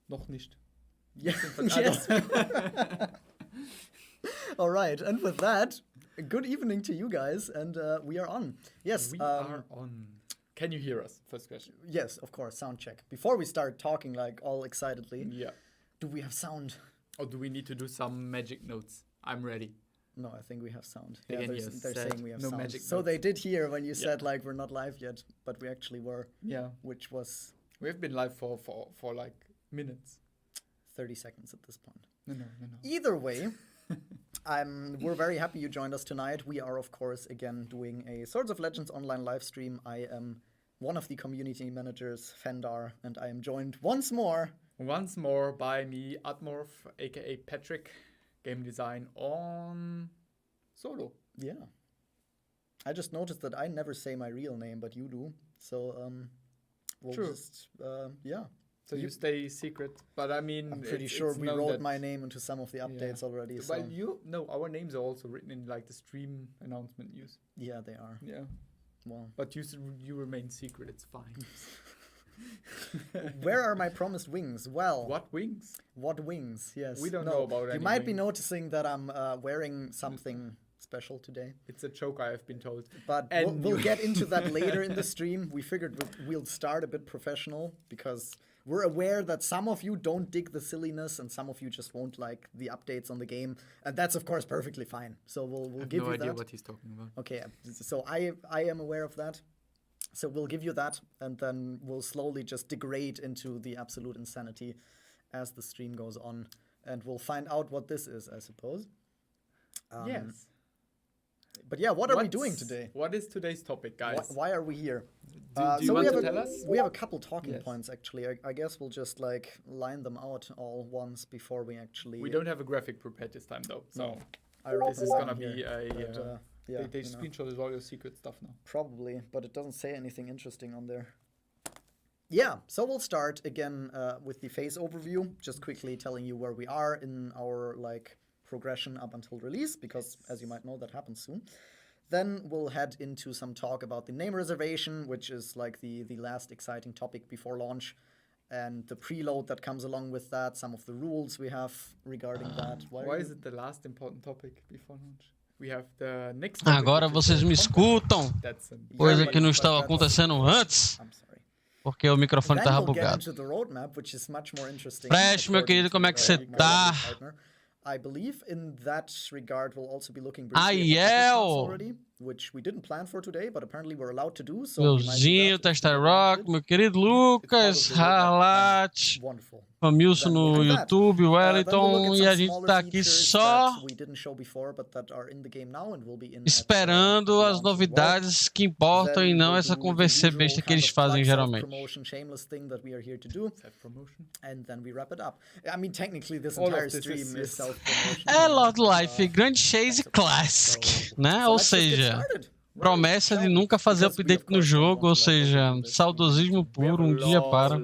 Noch nicht. Yeah. Yes. All right, and with that, good evening to you guys, and we are on. Yes, we are on. Can you hear us? First question. Yes, of course. Sound check. Before we start talking like all excitedly. Yeah. Do we have sound? Or do we need to do some magic notes? I'm ready. No, I think we have sound. Yeah, they're saying we have no sound. Magic so notes. They did hear when you said like we're not live yet, but we actually were. Yeah. Which was. We've been live for like minutes. 30 seconds at this point. No. Either way, we're very happy you joined us tonight. We are, of course, again doing a Swords of Legends online live stream. I am one of the community managers, Fendar, and I am joined once more by me, Atmorph, aka Patrick, game design on solo. Yeah. I just noticed that I never say my real name, but you do. So, we'll True. just, yeah. So you stay secret, but I mean, I'm pretty sure we wrote my name into some of the updates already. So. Well, our names are also written in like the stream announcement news. Yeah, they are. Yeah. Well. But you remain secret. It's fine. Where are my promised wings? Well. What wings? What wings? Yes. We don't know about any. You might be noticing that I'm wearing something special today. It's a joke, I have been told. But we'll get into that later in the stream. We figured we'll start a bit professional because we're aware that some of you don't dig the silliness and some of you just won't like the updates on the game. And that's, of course, perfectly fine. So we'll give you that. I have no idea what he's talking about. Okay, so I am aware of that. So we'll give you that, and then we'll slowly just degrade into the absolute insanity as the stream goes on. And we'll find out what this is, I suppose. Yes. But yeah, what are we doing today? What is today's topic, guys? Why are we here? Do you want to tell us? We have a couple talking points, actually. I guess we'll just like line them out all once before we actually... We don't have a graphic prepared this time, though. So this is going to be a... they screenshotted all your secret stuff now. Probably, but it doesn't say anything interesting on there. Yeah, so we'll start again with the phase overview, just quickly telling you where we are in our like progression up until release, because as you might know, that happens soon. Then we'll head into some talk about the name reservation, which is like the last exciting topic before launch, and the preload that comes along with that, some of the rules we have regarding that. Why is it the last important topic before launch? We have the next Agora vocês me escutam, coisa que não estava acontecendo antes, porque o microfone estava bugado. Fresh, meu querido, como é que você tá? I believe in that regard we'll also be looking already, which we didn't plan for today, but apparently we're allowed to do. So Meuzinho, Testa Rock, meu querido Lucas, Harlat, Familson no YouTube, Wellington, e a gente tá aqui só esperando as novidades que importam e não essa conversa besta que eles fazem geralmente. É Lord Life, Grande Chase Classic, né? Ou seja, promessa de nunca fazer update no jogo, ou seja, saudosismo puro, um dia para.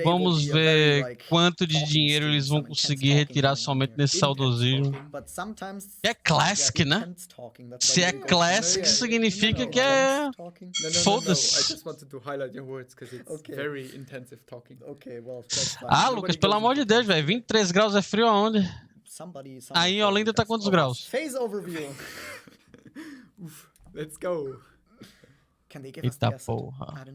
Vamos ver quanto de dinheiro eles vão conseguir retirar somente nesse saudosismo. É Classic, né? Se é Classic, significa que é... Foda-se. Ah, Lucas, pelo amor de Deus, velho. 23 graus é frio aonde? Aí em Olinda tá quantos graus? Phase overview. Let's go. Eita porra.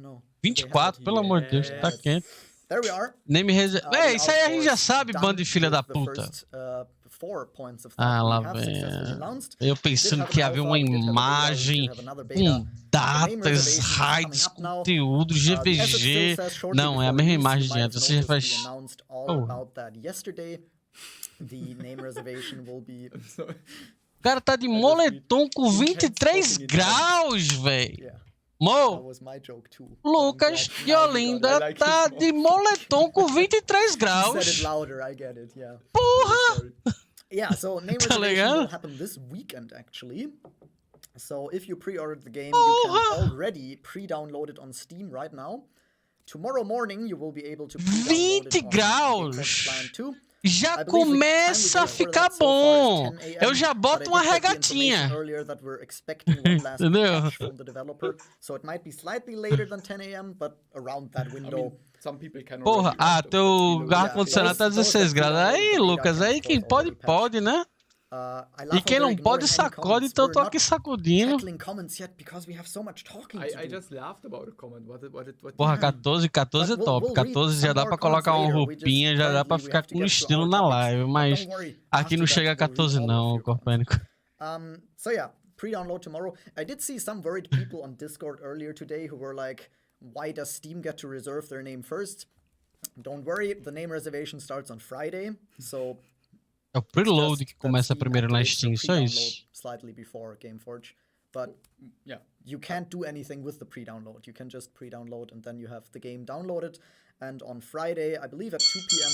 24, pelo amor de Deus, tá quente. There we are. Nem me Véi, isso aí a gente já sabe, bando de filha da puta. Ah, lá vem. Eu pensando que ia haver uma imagem com datas, raids, conteúdo, GVG. Não, é a mesma imagem de antes. Você já faz... O cara tá de moletom com 23 graus, velho. Mo, Lucas de Olinda tá de moletom com 23 graus. Porra! Yeah, so name reservation will happen this weekend, actually. So if you pre-ordered the game, you can already pre-download it on Steam right now. Tomorrow morning, you will be able to pre-download it on Client 2. Já começa a ficar bom. Eu já boto uma regatinha. Entendeu? So it might be slightly later than 10 a.m., but around that window. Porra, teu ar-condicionado tá 16 graus. Aí, Lucas, aí quem pode, pode, né? E quem não pode, sacode, então eu tô aqui sacudindo. Porra, 14 é top. 14 já dá pra colocar uma roupinha, já dá pra ficar com estilo na live. Mas aqui não chega a 14 não, Corpênico. So yeah, pre-download tomorrow. I did see some worried people on Discord earlier today who were like, why does Steam get to reserve their name first? Don't worry, the name reservation starts on Friday, so... É o preload que começa primeiro na Steam, só isso. Slightly before Gameforge, but yeah, you can't do anything with the pre-download. You can just pre-download and then you have the game downloaded. And on Friday, I believe at 2 p.m.,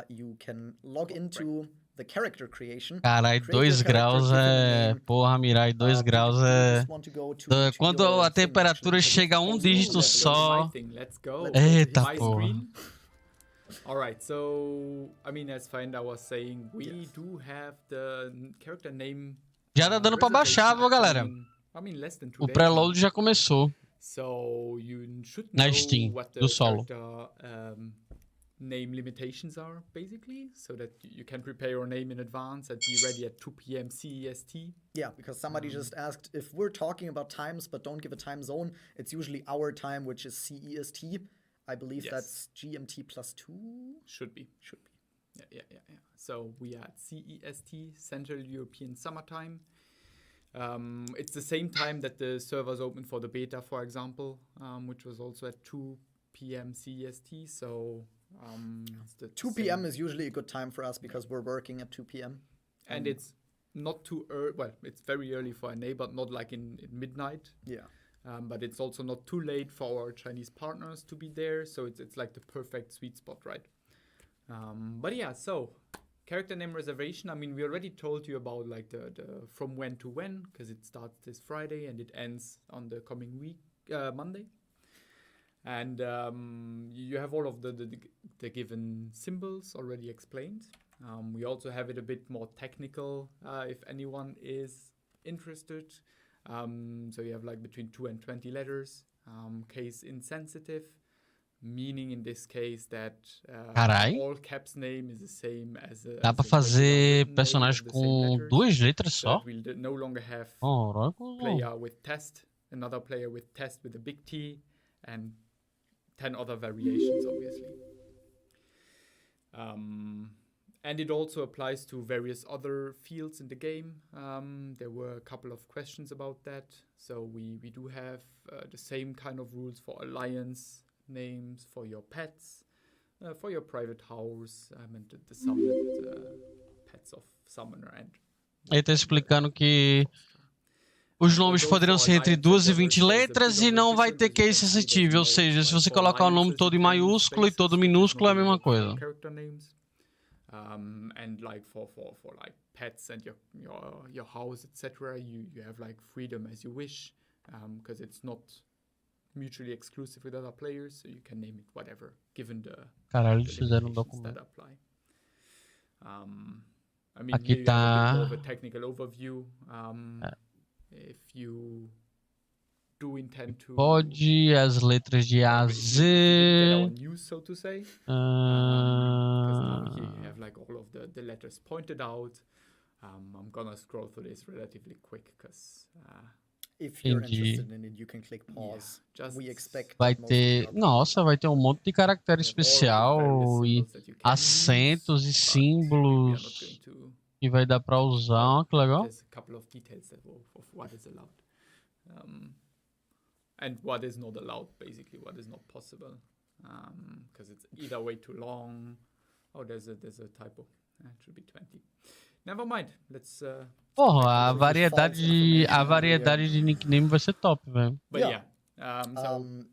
you can log into the character creation. Carai, 2 graus é... Porra, Mirai, 2 graus é... Quando a temperatura chega a um dígito só... Eita, porra. Alright, so, I mean, as Finder was saying, we do have the character name... Já tá dando pra baixar, viu, galera? O preload já começou. So, you should na know Steam, what the do solo. Name limitations are, basically, so that you can prepare your name in advance and be ready at 2 p.m. CEST. Yeah, because somebody just asked if we're talking about times but don't give a time zone, it's usually our time, which is CEST. I believe that's GMT plus 2? Should be. Yeah. So we are at CEST, Central European Summertime. It's the same time that the servers open for the beta, for example, which was also at 2 p.m. CEST. So 2 p.m. is usually a good time for us because we're working at 2 p.m. And it's not too early. Well, it's very early for NA, but not like in midnight. Yeah. But it's also not too late for our Chinese partners to be there. So it's like the perfect sweet spot, right? But yeah, so character name reservation. I mean, we already told you about like the from when to when, because it starts this Friday and it ends on the coming week, Monday. And you have all of the given symbols already explained. We also have it a bit more technical if anyone is interested. So you have like between 2 and 20 letters, case insensitive, meaning in this case that all caps name is the same as a... Dá pra fazer personagem com 2 letras só? We'll no longer have player with test, another player with test with a big T, and 10 other variations, obviously. And it also applies to various other fields in the game. There were a couple of questions about that. So we do have the same kind of rules for alliance names, for your pets, for your private house, and the summoned pets of Summoner. Ele tá explicando que os nomes poderiam ser entre 2 e 20 letras e não vai ter case sensitive, ou seja, se você colocar o nome todo em maiúsculo e todo minúsculo é a mesma coisa. And like for like pets and your house, etc., you have like freedom as you wish, because it's not mutually exclusive with other players, so you can name it whatever, given the limitations that apply. I mean, aqui maybe tá more of a technical overview. If you do intend to Pode, as letras de A a Z. News, so to say. Because now here you have like all of the letters pointed out. I'm gonna scroll through this relatively quick because if you're interested in it, you can click pause. Yeah, we expect vai ter, nossa, vai ter monte de caractere especial e acentos e símbolos que vai dar para usar, que legal. There's a couple of details of what is allowed. And what is not allowed, basically, what is not possible, because it's either way too long. Oh, there's a typo. It should be 20. Never mind. Let's. Porra, a variedade de nickname vai ser top, velho. But yeah.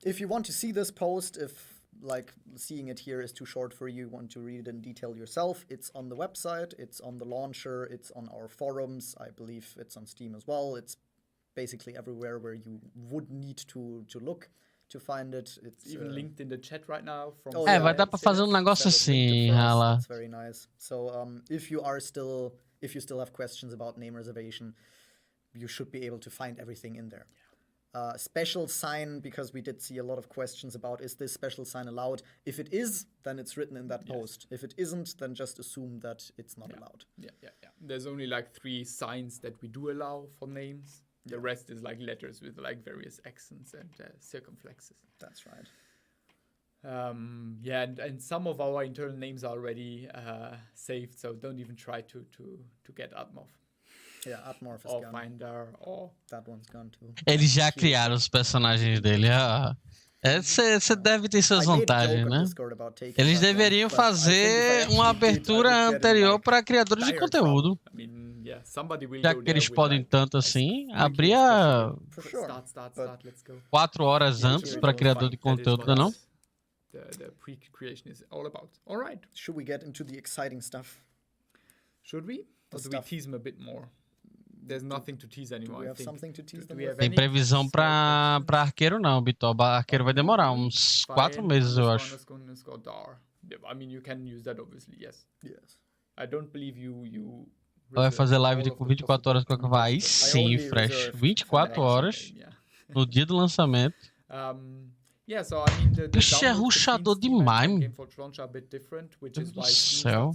If you want to see this post, if like seeing it here is too short for you, want to read it in detail yourself, it's on the website, it's on the launcher, it's on our forums. I believe it's on Steam as well. It's basically everywhere where you would need to look to find it. It's even linked in the chat right now. Vai dar pra fazer negócio assim, Hala. That's very nice. So if you still have questions about name reservation, you should be able to find everything in there. special sign, because we did see a lot of questions about, is this special sign allowed? If it is, then it's written in that post. If it isn't, then just assume that it's not allowed. Yeah. There's only like 3 signs that we do allow for names. The rest is like letters with like various accents and circumflexes. That's right. And some of our internal names are already saved, so don't even try to get Atmorph. Yeah, Atmorph is or gone. Finder, or that one's gone too. Eles já criaram os personagens dele. Você deve ter suas vantagens, né? Eles deveriam fazer uma abertura anterior para criadores de conteúdo. Já que eles podem tanto assim, abrir 4 horas antes para criador de conteúdo, não? The pre-creation is all about. All right. Should we get into the exciting stuff? Should we? Or do we tease them a bit more? There's nothing to tease anymore. Do we have something to tease them? Tem previsão para arqueiro não, Bitoba. Arqueiro vai demorar uns 4 meses, eu acho. I mean, you can use that obviously, yes. I don't believe you vai fazer live de 24 horas com a Cava. Aí sim, fresh. 24 horas no dia do lançamento. So I mean, the Ixi, é rushador demais. Meu Deus do céu.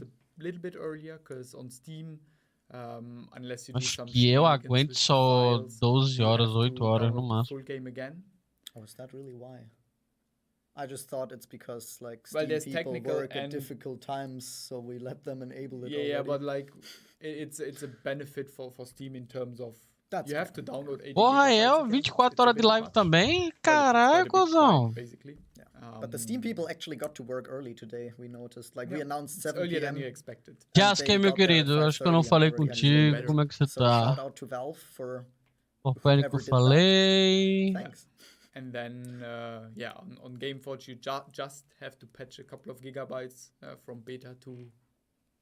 Acho que eu aguento só 12 horas, 8 horas no máximo. Oh, is that really why? I just thought it's because like Steam people work at difficult times, so we let them enable it. Yeah, but like it's a benefit for Steam in terms of you have to download 80 Porra, 24 horas de live também? Caralho, cuzão. But the Steam people actually got to work early today, we noticed. Like, we announced 7 earlier p.m. than you expected. Jasque, meu querido, acho que eu não falei contigo. Como é que você tá? Shout out to Valve for que eu falei. Thanks. And then, on Gameforge, you just have to patch a couple of gigabytes from beta to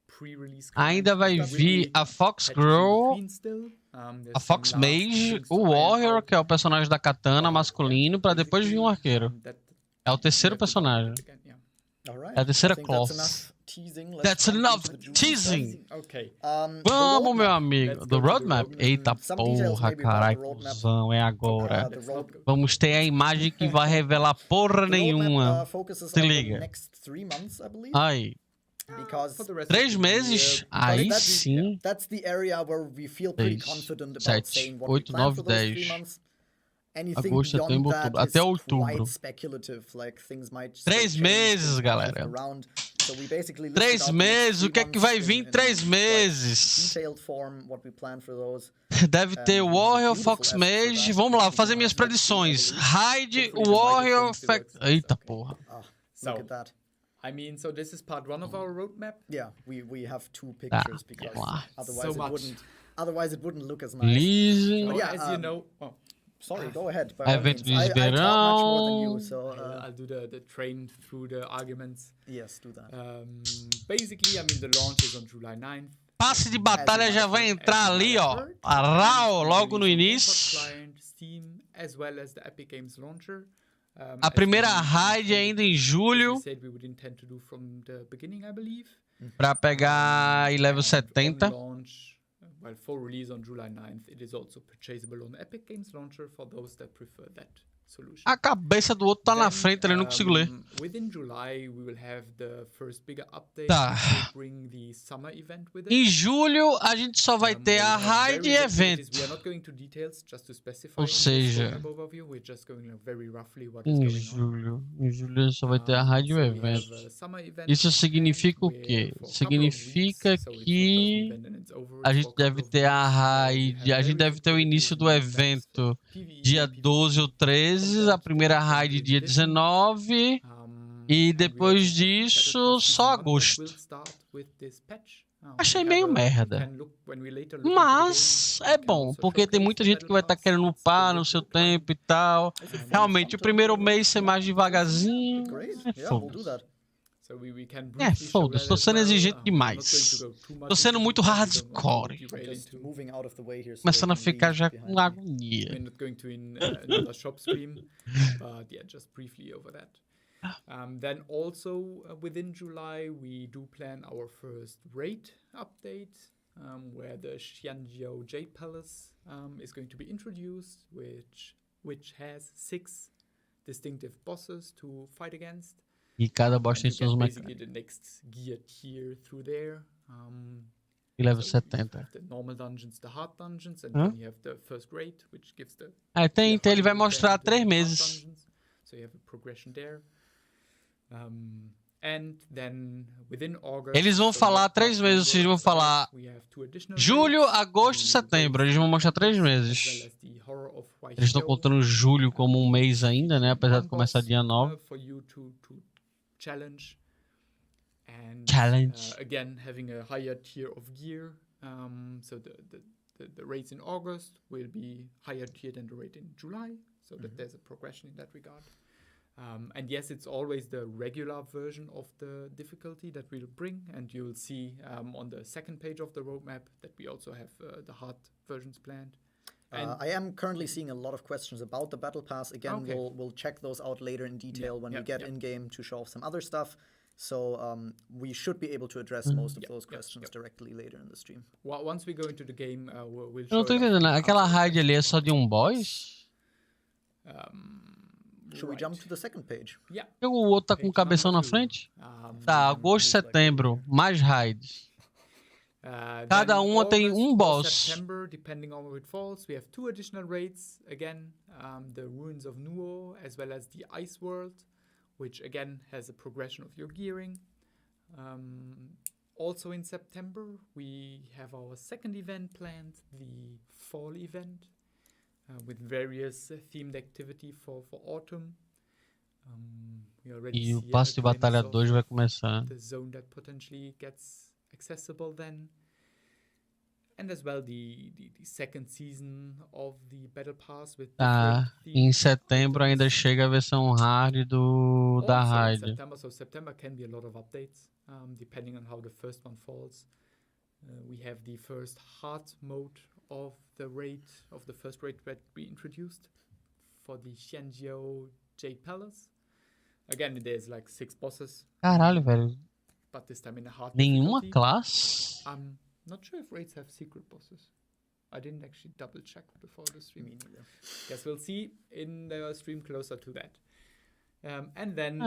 pre-release. Ainda vai vir a Fox Girl, a Fox Mage, o Warrior, que é o personagem da katana masculino, pra depois vir um arqueiro. É o terceiro personagem. É a terceira classe. That's enough teasing! Vamos, meu amigo. Do RoadMap? Eita porra, caralho, cuzão, é agora. Vamos ter a imagem que vai revelar porra nenhuma. Se liga. Aí. 3 meses? Aí sim. 6, 7, 8, 9, 10. Agosto, setembro, outubro. Até outubro. 3 meses, galera. 3 meses? O que é que vai vir em 3 meses? Deve ter Warrior, Fox Mage. Vamos lá, vou fazer minhas predições. Raid, Warrior, eita porra. I mean, so this is part 1 of our roadmap. Yeah, we have 2 pictures because otherwise it wouldn't look as nice. As you know, sorry, go ahead. Evento de I talk much more than you, so I'll do the train through the arguments. Yes, do that. Basically, I mean, the launch is on July 9th. Passe de batalha já vai entrar ali, ó. Logo no início. Steam, as well as the Epic Games launcher. A primeira raid ainda em julho. Pra pegar level 70. Well, for release on July 9th, it is also purchasable on Epic Games Launcher for those that prefer that solution. A cabeça do outro tá na frente, ele não consigo ler. Within July, we will have the first bigger update. Tá. Bring the summer event with it. Em julho, a gente só vai ter a raid e evento. We are not going to details, just to specify. Ou seja, we're just going very roughly what em is julho só vai ter a raid e o evento. Isso significa o quê? Significa que a gente deve ter a raid, a gente deve ter o início do evento dia 12 ou 13, a primeira raid dia 19 e depois disso só agosto. Achei meio merda. Mas é bom, porque tem muita gente que vai estar querendo upar no seu tempo e tal. Realmente, o primeiro mês ser mais devagarzinho. Foda-se, tô sendo exigente demais. Tô sendo muito hardcore. Começando a ficar já com agonia. Then also within July we do plan our first raid update where the Xianjiao Jade Palace is going to be introduced, which which has 6 distinctive bosses to fight against. E cada boss tem You suas get basically mecânicas. the next gear tier through there. E level So you 70. have the normal dungeons, the hard dungeons, and Hã? then you have the first grade, which gives the Tem, então ele vai mostrar the 3 hard meses. dungeons. So you have a progression there. And then within August, Eles vão falar 3 meses, vocês vão falar julho, agosto, setembro. Eles vão mostrar 3 meses. Eles estão contando julho como um mês ainda, né? Apesar de começar dia 9. Challenge. Challenge. Again, having a higher tier of gear. So the rates in August will be higher tier than the rate in July. So that there's a progression in that regard. And yes, it's always the regular version of the difficulty that we'll bring. And you'll see on the second page of the roadmap that we also have the hard versions planned. I am currently seeing a lot of questions about the Battle Pass. Again, we'll check those out later in detail when we get in-game to show off some other stuff. So we should be able to address most of those questions directly later in the stream. Once we go into the game, we'll Eu não tô entendendo. Aquela raid ali é só de um boss? Should we jump to the second page? Yeah. O outro tá com o cabeção na frente? Tá, agosto, setembro, mais raids. Cada uma tem um boss. September, depending on where it falls, we have 2 additional raids. Again, the Ruins of Nuo, as well as the Ice World, which again has a progression of your gearing. Also in September, we have our second event planned, the Fall event, with various themed activity for autumn. We already E o see passo de a glimpse batalha of 2 vai começar. the zone that potentially gets accessible then. And as well the second season of the Battle Pass with Em setembro ainda chega a versão hard da raid. September can be a lot of updates, depending on how the first one falls. We have the first hard mode of the first raid that we introduced for the Xianjiao Jade Palace. Again, there's like 6 bosses. Caralho, velho. But this time in a hard Nenhuma difficulty. classe? Not sure if raids have secret bosses. I didn't actually double check before the stream. Me neither. Guess we'll see in the stream closer to that. And then,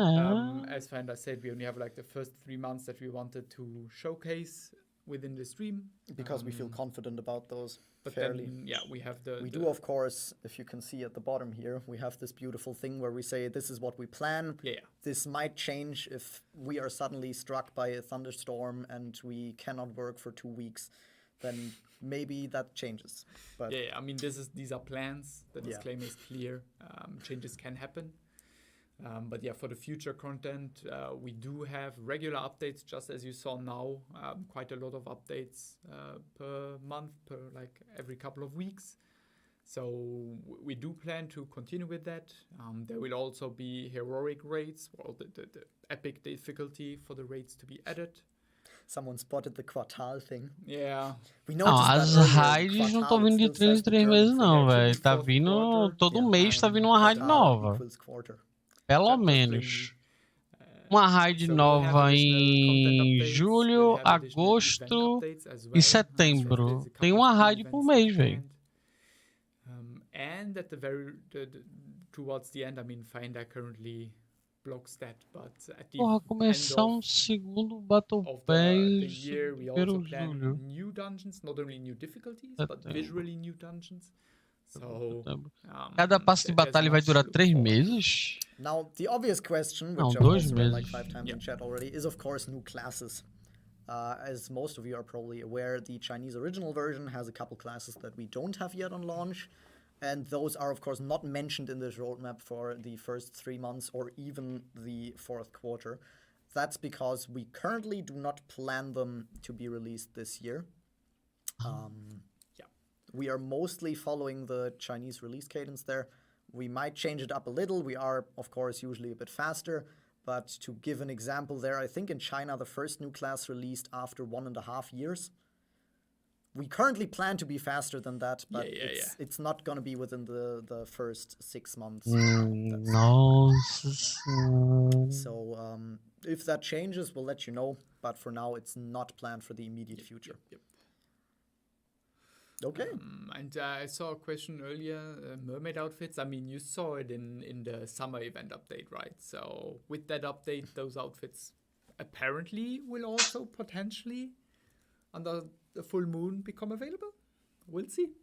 as Finder said, we only have like the first 3 months that we wanted to showcase within the stream. Because we feel confident about those. But fairly. then, we have We do, of course, if you can see at the bottom here, we have this beautiful thing where we say this is what we plan. Yeah. This might change if we are suddenly struck by a thunderstorm and we cannot work for 2 weeks. Then maybe that changes. But I mean, these are plans. The disclaimer is clear. Changes can happen. But for the future content, we do have regular updates, just as you saw now. Quite a lot of updates per month, like every couple of weeks. So we do plan to continue with that. There will also be heroic raids, or the epic difficulty for the raids to be added. Someone spotted the quartal thing. Yeah. As raids não estão vindo de 3 em 3 meses não, velho. Tá vindo, todo mês tá vindo uma raid nova. Pelo menos. Uma raid nova em julho, agosto e setembro. Tem uma raid por mês, velho. And at towards the end, I mean, Finder currently blocks that, but at the começar segundo Battle Pass year, we also plan new dungeons, not only new difficulties, but visually new dungeons. So, cada passo de batalha vai durar 3 meses? Now, the obvious question, which I've also read like 5 times in chat already, is of course new classes. As most of you are probably aware, the Chinese original version has a couple classes that we don't have yet on launch. And those are, of course, not mentioned in this roadmap for the first 3 months or even the 4th quarter. That's because we currently do not plan them to be released this year. We are mostly following the Chinese release cadence there. We might change it up a little. We are, of course, usually a bit faster. But to give an example there, I think in China, the first new class released after 1.5 years. We currently plan to be faster than that, but it's not going to be within the first 6 months. So if that changes, we'll let you know. But for now, it's not planned for the immediate future. Okay. And I saw a question earlier, mermaid outfits. I mean, you saw it in the summer event update, right? So with that update, those outfits apparently will also potentially, under the full moon, become available. We'll see.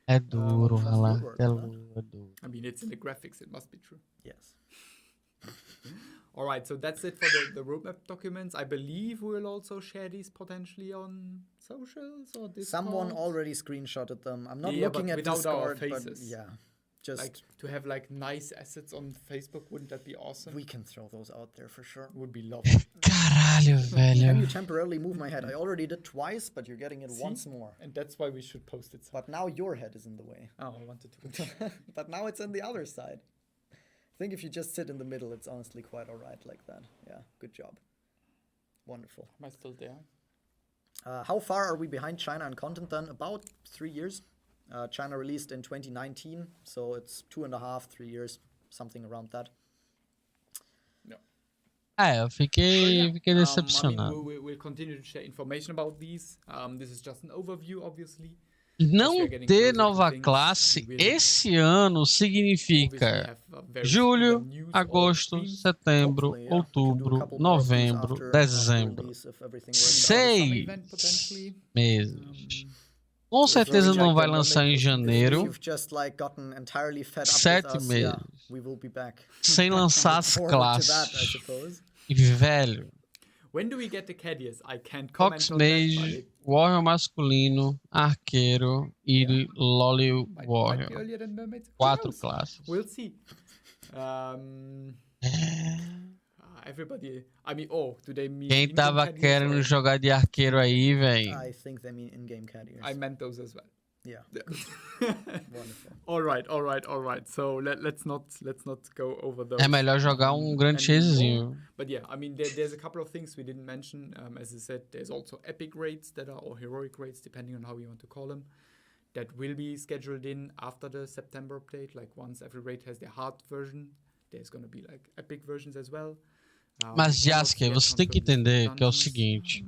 É duro, Rala. É duro. I mean, it's in the graphics. It must be true. Yes. All right, so that's it for the roadmap documents. I believe we'll also share these potentially on socials or Discord. Someone already screenshotted them. I'm not looking at without Discord, our faces. but yeah, just like to have like nice assets on Facebook. Wouldn't that be awesome? We can throw those out there for sure. Would be lovely. Caralho, velho. Can you temporarily move my head? I already did twice, but you're getting it once more. And that's why we should post it. But now your head is in the way. Oh, I wanted to. But now it's on the other side. I think if you just sit in the middle, it's honestly quite all right like that. Yeah, good job. Wonderful. Am I still there? How far are we behind China in content then? About 3 years. China released in 2019, so it's 2.5, 3 years, something around that. Eu fiquei decepcionado. I mean, we'll continue to share information about these. This is just an overview, obviously. Não ter nova classe esse ano significa julho, agosto, setembro, outubro, novembro, dezembro. 6 meses. Com certeza não vai lançar em janeiro. 7 meses. Sem lançar as classes. E velho. When do we get the Cadius? I can't Fox Mage, Warrior masculino, arqueiro e Lolly Warrior. 4 classes. We'll see. Everybody, I mean, do they mean quem tava querendo jogar de arqueiro aí, velho? I think they mean in-game Cadius. I meant those as well. Yeah. Wonderful. All right. So let's not go over those. É melhor jogar grande chasezinho. But yeah, I mean, there's a couple of things we didn't mention. As I said, there's also epic raids that are, or heroic raids, depending on how you want to call them, that will be scheduled in after the September update. Like once every raid has their hard version, there's gonna be like epic versions as well. Mas Jasker, você tem que entender que é o seguinte.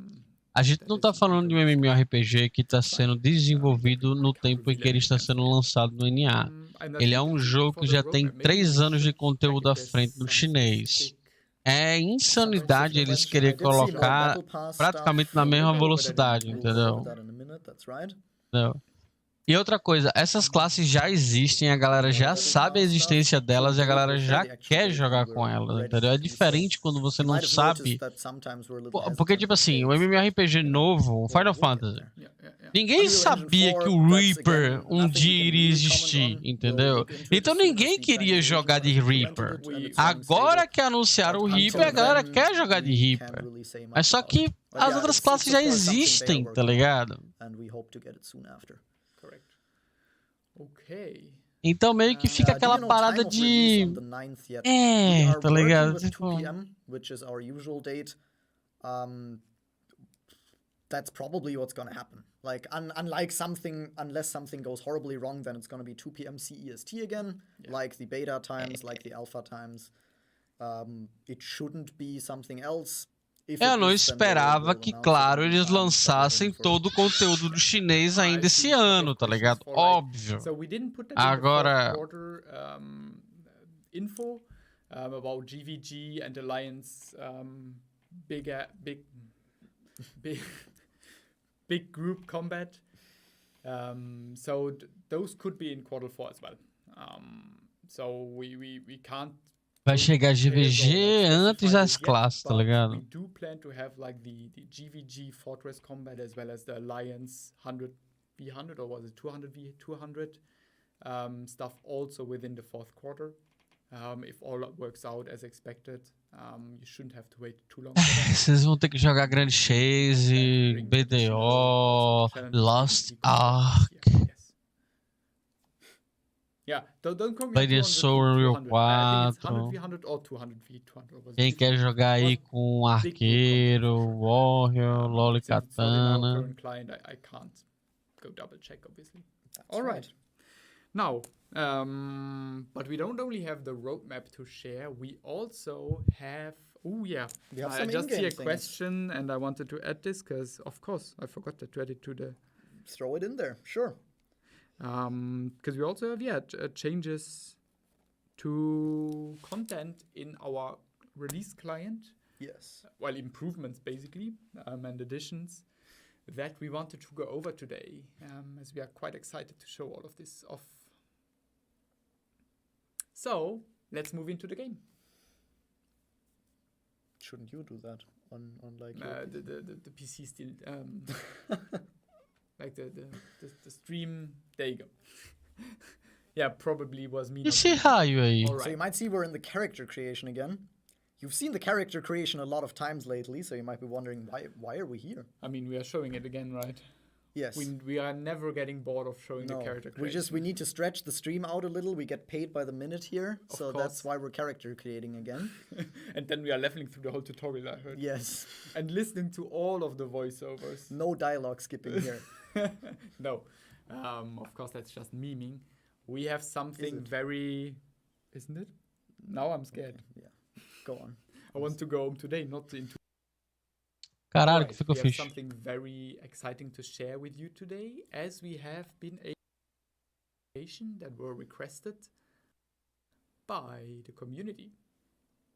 A gente não tá falando de um MMORPG que está sendo desenvolvido no tempo em que ele está sendo lançado no NA. Ele é um jogo que já tem 3 anos de conteúdo à frente do chinês. É insanidade eles querer colocar praticamente na mesma velocidade, entendeu? E outra coisa, essas classes já existem, a galera já sabe a existência delas e a galera já quer jogar com elas, entendeu? É diferente quando você não sabe. Porque, tipo assim, o MMORPG novo, o Final Fantasy, ninguém sabia que o Reaper um dia iria existir, entendeu? Então ninguém queria jogar de Reaper. Agora que anunciaram o Reaper, a galera quer jogar de Reaper. Mas só que as outras classes já existem, tá ligado? Okay. Então meio que fica aquela parada de tá ligado? Tipo... which is our usual date. That's probably what's gonna happen. Like unless something goes horribly wrong, then it's gonna be 2 p.m. CEST again, like the beta times, like the alpha times. It shouldn't be something else. Eu não esperava que, claro, eles lançassem todo o conteúdo do chinês ainda esse ano, tá ligado? Óbvio. Agora... info about GVG and Alliance big group combat. So those could be in Q4 as well. So we can't. Vai chegar GVG antes das classes, tá ligado? We do plan to have like the GVG Fortress combat as well as the Alliance 100v100 or was it 200v200 stuff also within the Q4. If all works out as expected, you shouldn't have to wait too long. Vocês vão ter que jogar Grand Chase, BDO, Lost Ark. Yeah, don't come Lady Soul Real 4. 100v100 or 200v200. Quem quer jogar aí com Arqueiro, Warrior, Loli Katana. I can't go double check, obviously. All right. Now, but we don't only have the roadmap to share. We also have. Oh yeah, I just see a question, and I wanted to add this because, of course, I forgot to add it to the throw it in there, sure. Because we also have changes to content in our release client. Yes. Well, improvements basically, and additions that we wanted to go over today, as we are quite excited to show all of this off. So let's move into the game. Shouldn't you do that on like the PC still like the stream? There you go. Yeah, probably was me. Esse raio aí. So you might see we're in the character creation again. You've seen the character creation a lot of times lately, so you might be wondering why are we here? I mean, we are showing it again, right? Yes. We are never getting bored of showing the character creation. We need to stretch the stream out a little. We get paid by the minute here, so that's why we're character creating again. And then we are leveling through the whole tutorial, I heard. Yes. And listening to all of the voiceovers. No dialogue skipping here. No. Of course, that's just memeing. We have something very... Isn't it? Now I'm scared. Okay, yeah. Go on. I want to go home today, not into... Caralho, que ficou we have fixe. something very exciting to share with you today, as we have been a that were requested by the community.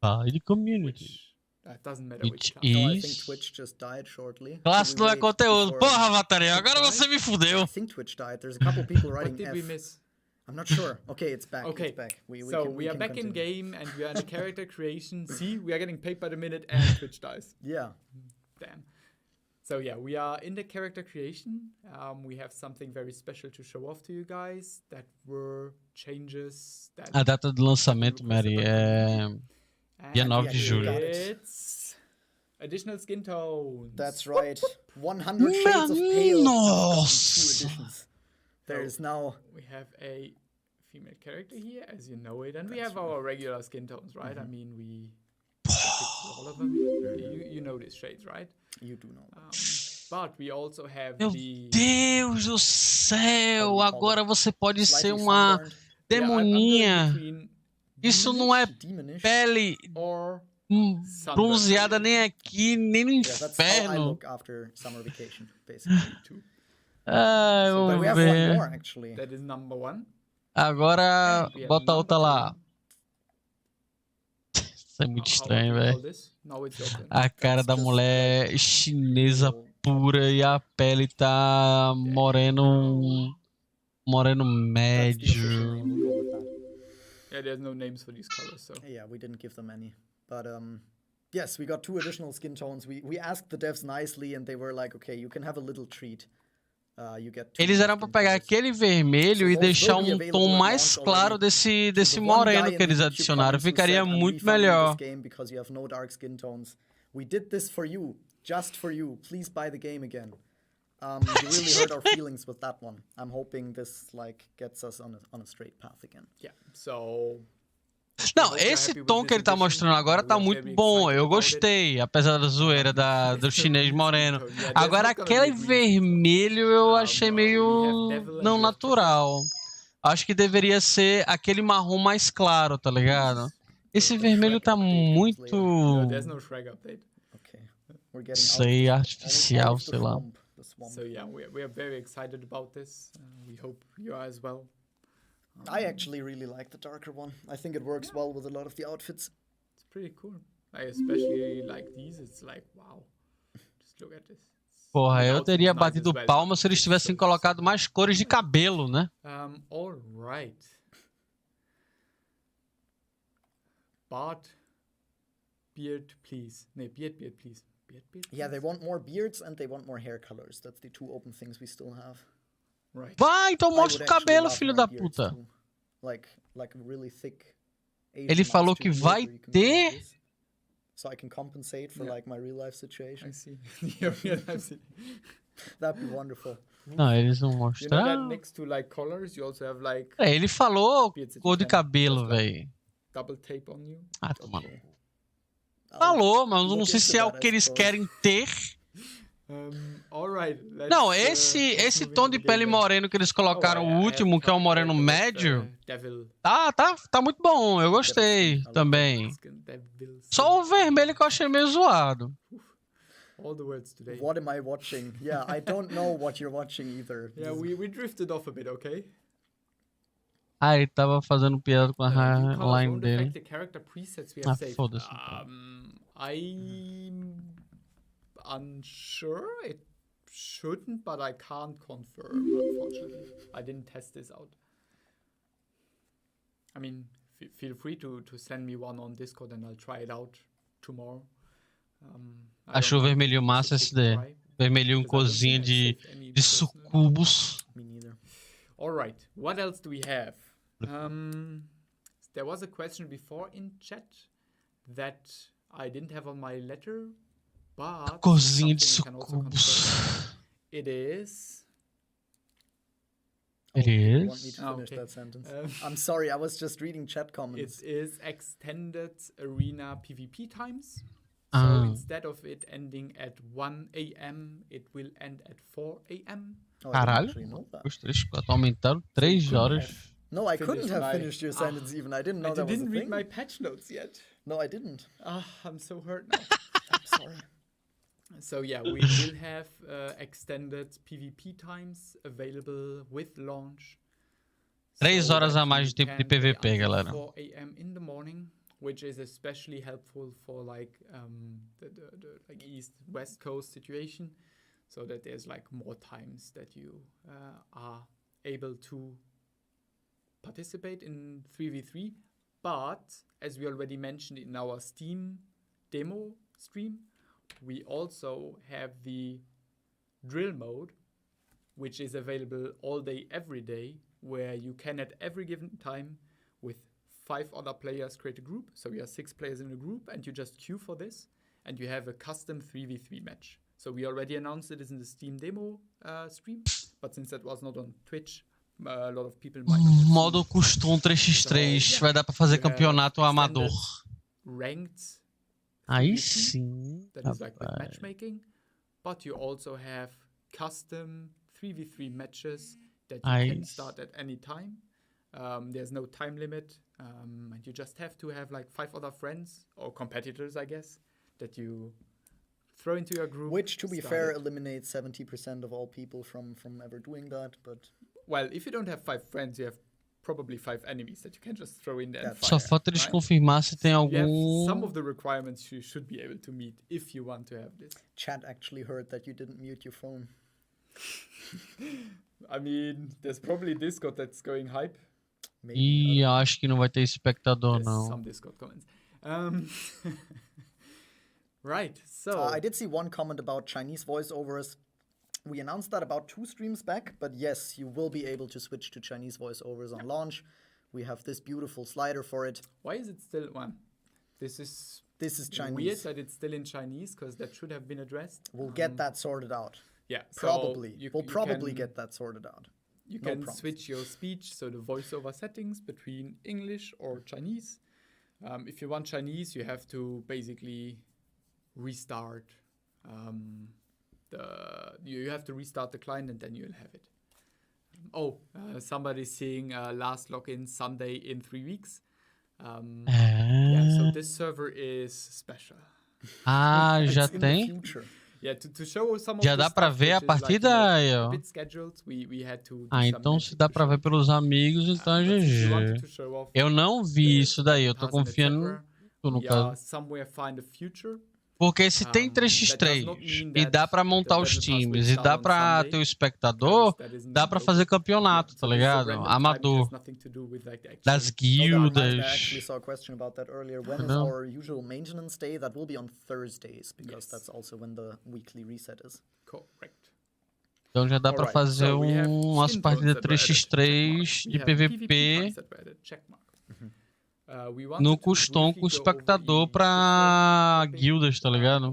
By the community. Which doesn't matter Which which channel. So I is... think Twitch just died shortly. Classe não é conteúdo. Porra, Vataré, agora você me fudeu. I think Twitch died. There's a couple people writing What did we miss? I'm not sure. Okay, it's back. Okay, it's back. We are back continue. in game and we are in the character creation. See, we are getting paid by the minute and Twitch dies. Yeah. Damn. So yeah, we are in the character creation. We have something very special to show off to you guys. That were changes. That A data de lançamento, Mary, é dia 9 de julho. It's additional skin tones. That's right. 100 shades of pale. Nossa. 2 editions. There's now... We have a female character here, as you know it, and we have our regular skin tones, right? I mean, we all of them. You know these shades, right? You do know. But we also have Meu Deus do céu! Agora você pode ser uma demoninha. Isso não é pele bronzeada nem aqui, nem no inferno. Ah, vamos ver. That is number 1. Agora bota a outra lá. Isso é muito estranho, velho. A cara da mulher chinesa pura e a pele tá moreno médio. Yeah, there's no names for these colors, so. Yeah, we didn't give them any. But yes, we got 2 additional skin tones. We asked the devs nicely and they were like, okay, you can have a little treat. Eles eram para pegar aquele vermelho e deixar um tom mais claro desse moreno que eles adicionaram. Ficaria muito melhor. We did this for you, just for you. Please buy the game again. You really hurt our feelings with that one. I'm hoping this gets us on a straight path again. Yeah. So não, esse tom que ele tá mostrando agora tá muito bom, eu gostei, apesar da zoeira do chinês moreno. Agora aquele vermelho eu achei meio não natural. Acho que deveria ser aquele marrom mais claro, tá ligado? Esse vermelho tá muito... sei, artificial, sei lá. So yeah, we are very excited about this. We hope you are as well. I actually really like the darker one. I think it works well with a lot of the outfits. It's pretty cool. I especially like these. It's like, wow. Just look at this. Porra, eu teria batido palma se eles tivessem colocado mais cores de cabelo, né? All right. But beard, please. No, beard, please. Beard, please. Yeah, they want more beards and they want more hair colors. That's the 2 open things we still have. Right. Vai, então mostra o cabelo, filho da puta. Like really thick. Ele falou que vai ter... So I can compensate for my real life situation. I see. Your real life situation. That'd be wonderful. Não, eles não mostraram. You know that next to colors, you also have ele falou cor de cabelo, velho. Double tape on you. Ah, toma. Falou, mas eu não sei se é o que eles querem ter. Não, esse tom de pele moreno que eles colocaram, o último, que é o moreno médio, tá muito bom, eu gostei também. Só o vermelho que eu achei meio zoado. All the words today. What am I watching? Yeah, I don't know what you're watching either. Yeah, we drifted off a bit, okay? Ah, ele tava fazendo piada com a line dele. The character presets we have saved. Foda-se. I'm unsure. It shouldn't, but I can't confirm, unfortunately. I didn't test this out. I mean, feel free to send me one on Discord and I'll try it out tomorrow. Achou vermelhinho massa esse daí. Vermelhinho cozinha de sucubos. Me neither. Alright, what else do we have? There was a question before in chat that I didn't have on my letter, but cozinha de sucubos. It is. It is. Want me to finish that sentence? I'm sorry, I was just reading chat comments. It is extended arena PvP times. So instead of it ending at 1 a.m., it will end at 4 a.m. Caralho, os 3, 4 aumentaram 3 horas. No, I couldn't have finished your sentence even. I didn't know that was a thing. I didn't read my patch notes yet. No, I didn't. I'm so hurt now. I'm sorry. So yeah, we will have extended PvP times available with launch. 3 horas a mais de tempo de PvP, galera. 4 a.m. in the morning, which is especially helpful for like the like East-West Coast situation, so that there's like more times that you are able to participate in 3v3. But as we already mentioned in our Steam demo stream, we also have the drill mode, which is available all day, every day, where you can at every given time with 5 other players create a group. So we are 6 players in a group and you just queue for this and you have a custom 3v3 match. So we already announced it is in the Steam demo stream, but since that was not on Twitch, a lot of people might not have modo custom 3x3, so, vai dar pra fazer campeonato amador. Ranked. Aí sim. That is like with matchmaking, but you also have custom 3v3 matches that you can start at any time. There's no time limit, and you just have to have like 5 other friends or competitors, I guess, that you throw into your group. Which, to be fair, eliminates 70% of all people from ever doing that. But well, if you don't have 5 friends, you have probably 5 enemies that you can just throw in there. And Só falta eles confirmar se tem algum. Some of the requirements you should be able to meet if you want to have this. Chat actually heard that you didn't mute your phone. I mean, there's probably Discord that's going hype. Ih, acho que não vai ter espectador, não. Some Discord comments. Right, so I did see one comment about Chinese voiceovers. We announced that about 2 streams back, but yes, you will be able to switch to Chinese voiceovers on launch. We have this beautiful slider for it. Why is it still one? This is Chinese. Weird that it's still in Chinese, because that should have been addressed. We'll get that sorted out. Yeah, probably. We'll probably get that sorted out. You can switch your speech, so the voiceover settings between English or Chinese. If you want Chinese, you have to basically restart you have to restart the client and then you'll have it. Somebody's saying last login Sunday in 3 weeks. Yeah, so this server is special. Ah, já tem? Yeah, to show some of já dá pra ver a partida aí, ó. Então se dá pra ver pelos amigos, então é GG. Eu não vi isso daí, eu tô confiando no caso. Porque se tem 3x3 e dá pra montar os times e dá pra ter o espectador, dá pra fazer campeonato, tá ligado? Amador. Das guildas. I actually saw a question about that earlier. When is our usual maintenance day? That will be on Thursdays, because that's also when the weekly reset is. Correct. Então já dá pra fazer umas partidas 3x3 de PVP. No custom com o espectador pra guildas, tá ligado?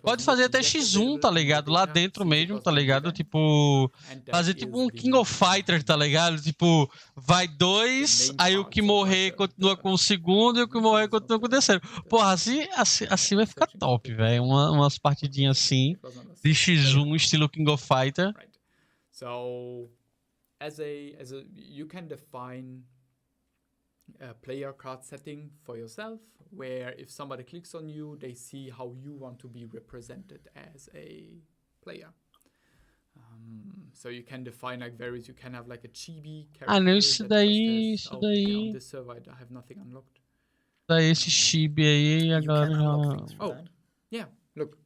Pode fazer até X1, tá ligado? Lá dentro mesmo, tá ligado? Tipo, fazer tipo um King of Fighters, tá ligado? Tipo, vai 2, aí o que morrer continua com o segundo e o que morrer continua com o terceiro. Porra, assim vai ficar top, velho. Umas partidinhas assim, de X1, estilo King of Fighter. So you can define a player card setting for yourself where if somebody clicks on you, they see how you want to be represented as a player. So you can define like various. You can have like a chibi character. Não, isso daí, isso daí. On this server, I have nothing unlocked. Daí esse chibi aí agora já. Yeah, look.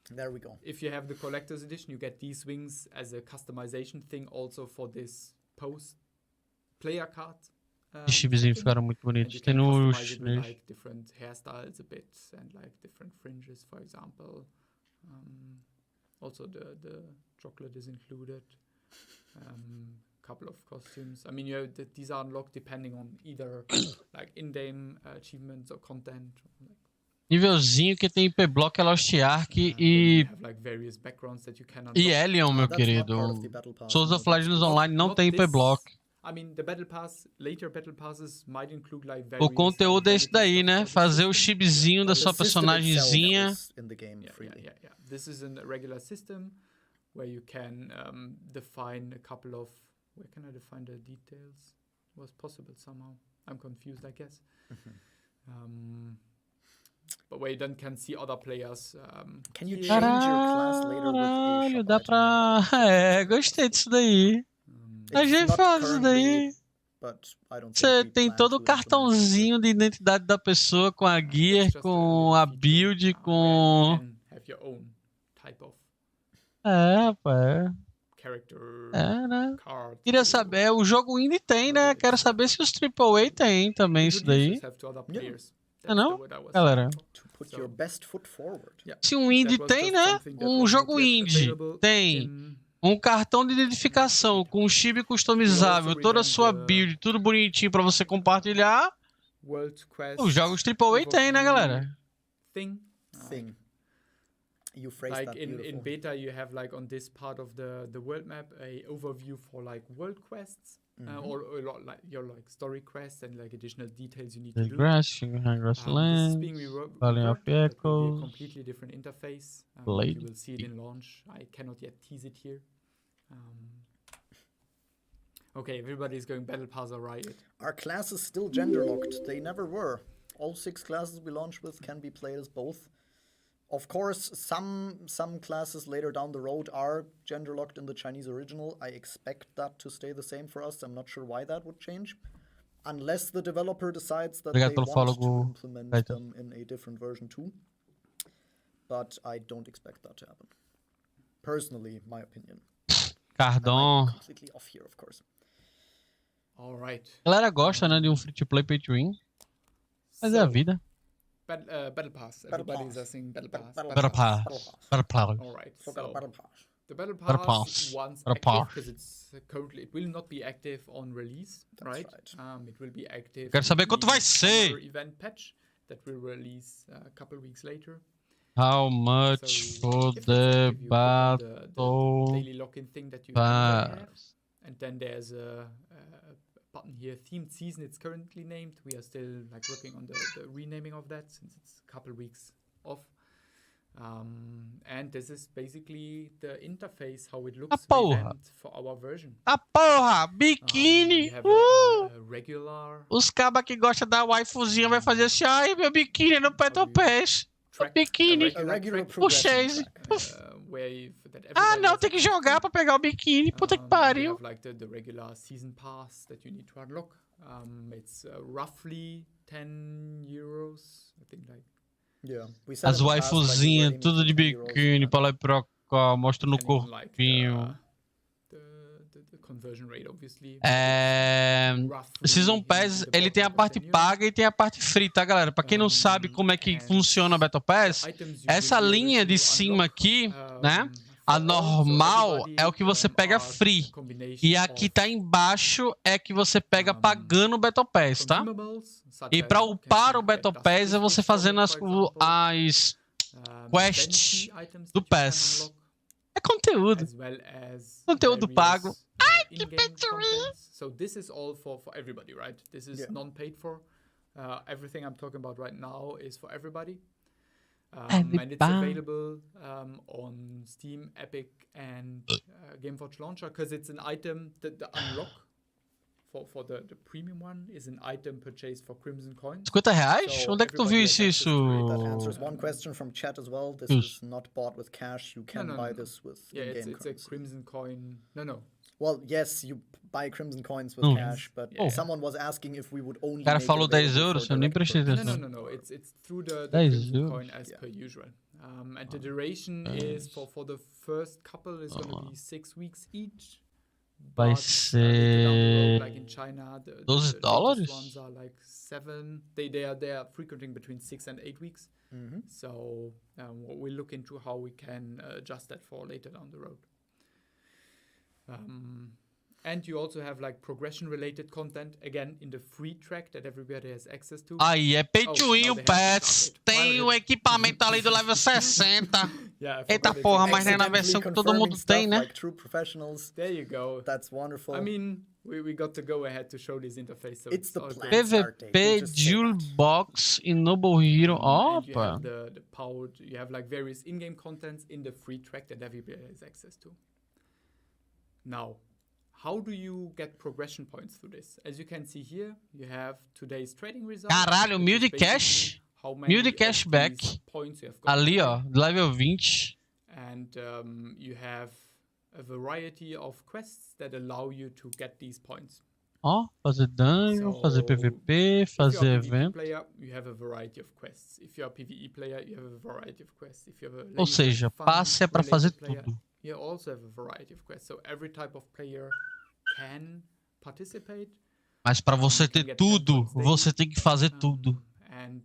There we go. If you have the collector's edition, you get these wings as a customization thing also for this post player card. Os chibizinhos ficaram muito bonitos. Tem nos like different hairstyles a bit and like different fringes, for example. Also the chocolate is included. Couple of costumes. I mean, these are unlocked depending on either like in-game achievements or content. Nívelzinho que tem IP Block, Lost Ark e Elion, meu querido. Souls of Legends Online não tem IP Block. I mean, the battle pass, later battle passes might include like o conteúdo é esse daí, né? Fazer o chibizinho da sua personagenzinha. Yeah. This is a regular system where you can define a couple of... Where can I define the details? It was possible somehow. I'm confused, I guess. But where you then can see other players. Can you change your class later with a shop dá pra... gostei disso daí. A gente faz isso daí. Você tem todo o cartãozinho de identidade da pessoa com a gear, com a build, com... rapaz. Né? Queria saber, o jogo indie tem, né? Quero saber se os AAA tem também isso daí. Não, galera? Se um indie tem, né? Um jogo indie tem um cartão de identificação com um chip customizável, toda a sua build, tudo bonitinho pra você compartilhar. Os jogos AAA tem, né, galera? Thing. You phrased like that in beta, you have like on this part of the world map a overview for like world quests or like your like story quests and like additional details you need to do. Grass, grasslands, Valley of Echoes, a completely different interface. You will see it in launch. I cannot yet tease it here. Okay, everybody is going Battle Pass or Riot. Our class is still gender locked. They never were. All 6 classes we launch with can be played as both. Of course, some classes later down the road are gender locked in the Chinese original. I expect that to stay the same for us. I'm not sure why that would change, unless the developer decides that they want to implement them in a different version too. But I don't expect that to happen. Personally, my opinion. Cardão. Completely off here, of course. All right. A galera gosta, né, de free to play pay to win. Mas é a vida. Battle Pass. Everybody's asking Battle Pass. Battle Pass. All right. So the Battle Pass once active, because it's currently it will not be active on release, right? It will be active. Quero saber quanto vai ser. Event patch that will release a couple weeks later. How much for the battle daily lock-in thing that you have, and then there's a button here, themed season. It's currently named. We are still like working on the renaming of that since it's a couple weeks off. And this is basically the interface, how it looks for our version. A porra! Biquíni! Regular. Os cabas que gostam da waifuzinha vai fazer assim, ai, meu biquíni no Battle Pass. Biquíni. O Chase. Não, tem que jogar pra pegar o biquíni. Puta que pariu. Have, like, the regular season pass that you need to unlock. It's roughly €10. I think like. Yeah. As waifuzinhas, tudo de biquíni pra lá e pra cá, mostra no corpinho. The conversion rate, obviously. Season Pass, ele tem a parte paga e tem a parte free, tá, galera? Pra quem não sabe como é que funciona o Battle Pass, essa linha de cima aqui, né? A normal é o que você pega free. E aqui tá embaixo é que você pega pagando o Battle Pass, tá? E pra upar o Battle Pass é você fazendo as quests do Pass. É conteúdo. Conteúdo pago. Ai, que peturinho. So this is all for everybody, right? This is non-paid for. Everything I'm talking about right now is for everybody. And it's available on Steam, Epic, and Gameforge Launcher because it's an item that the unlock for the premium one is an item purchased for Crimson Coins. R$50? So Onde é que tu viu isso? That answers one question from chat as well. This is not bought with cash. You can buy this with in-game it's a Crimson Coin. No. Well, yes, you buy Crimson Coins with cash, but someone was asking if we would only. O cara falou 10 euros, eu nem prestei atenção. No. It's through the Crimson Coin as per usual. And the duration is for the first couple is going to be 6 weeks each. Vai ser like in China, $12? The ones are like 7. They are frequenting between 6 and 8 weeks. So we'll look into how we can adjust that for later down the road. And you also have like progression related content again in the free track that everybody has access to. Aí é pay to win, pets. Tem o equipamento ali do level 60. Eita porra, mas não é na versão que todo mundo tem, né? Like true professionals. There you go. That's wonderful. I mean, we got to go ahead to show this interface. So it's the plan. PVP Jewel Box in Noble Hero. You have the Pode. You have like various in-game contents in the free track that everybody has access to. Now, how do you get progression points through this? As you can see here, you have today's trading results. Caralho, 1000 de cash. 1000 de cashback. Ali, ó, level 20. And you have a variety of quests that allow you to get these points. Ó, fazer dungeon, fazer PVP, fazer evento. Player, you have a variety of quests. If you're a PvE player, you have a variety of quests. If you're a Ou seja, passe é pra fazer tudo. You also have a variety of quests. So every type of player can participate. Mas para você ter tudo, você tem que fazer tudo. And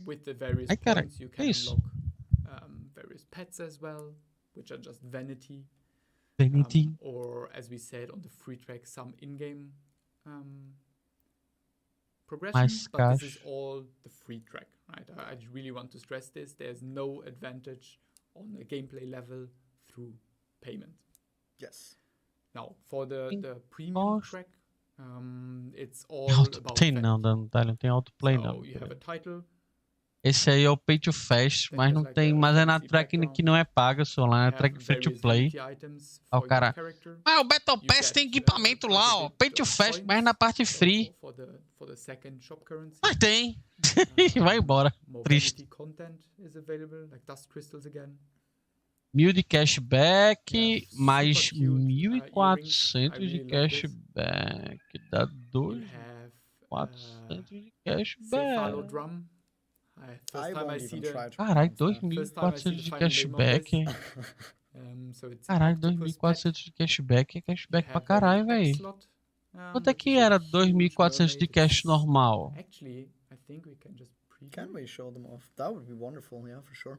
with the various points, you can unlock various pets as well, which are just vanity. Or as we said on the free track, some in-game progression. But this is all the free track, right? I really want to stress this. There's no advantage on the gameplay level through payment. Yes. Now, for the premium track, it's all about tem não tem autoplay não. You have a title. Esse aí é o Pay to Fast, mas não tem, mas é na track que não é paga, só lá é track free to play. Ó, o cara, o Battle Pass tem equipamento lá, ó, Pay to Fast, mas na parte free. Mas tem. Vai embora. Triste. 1000 de cashback, mais 1400 de cashback. Dá 2400 de cashback. Caralho, 2400 de cashback. Caralho, 2400 de cashback é cashback pra caralho, velho. Quanto é que era 2400 de cash normal? Can we show them off? That would be wonderful, yeah, for sure.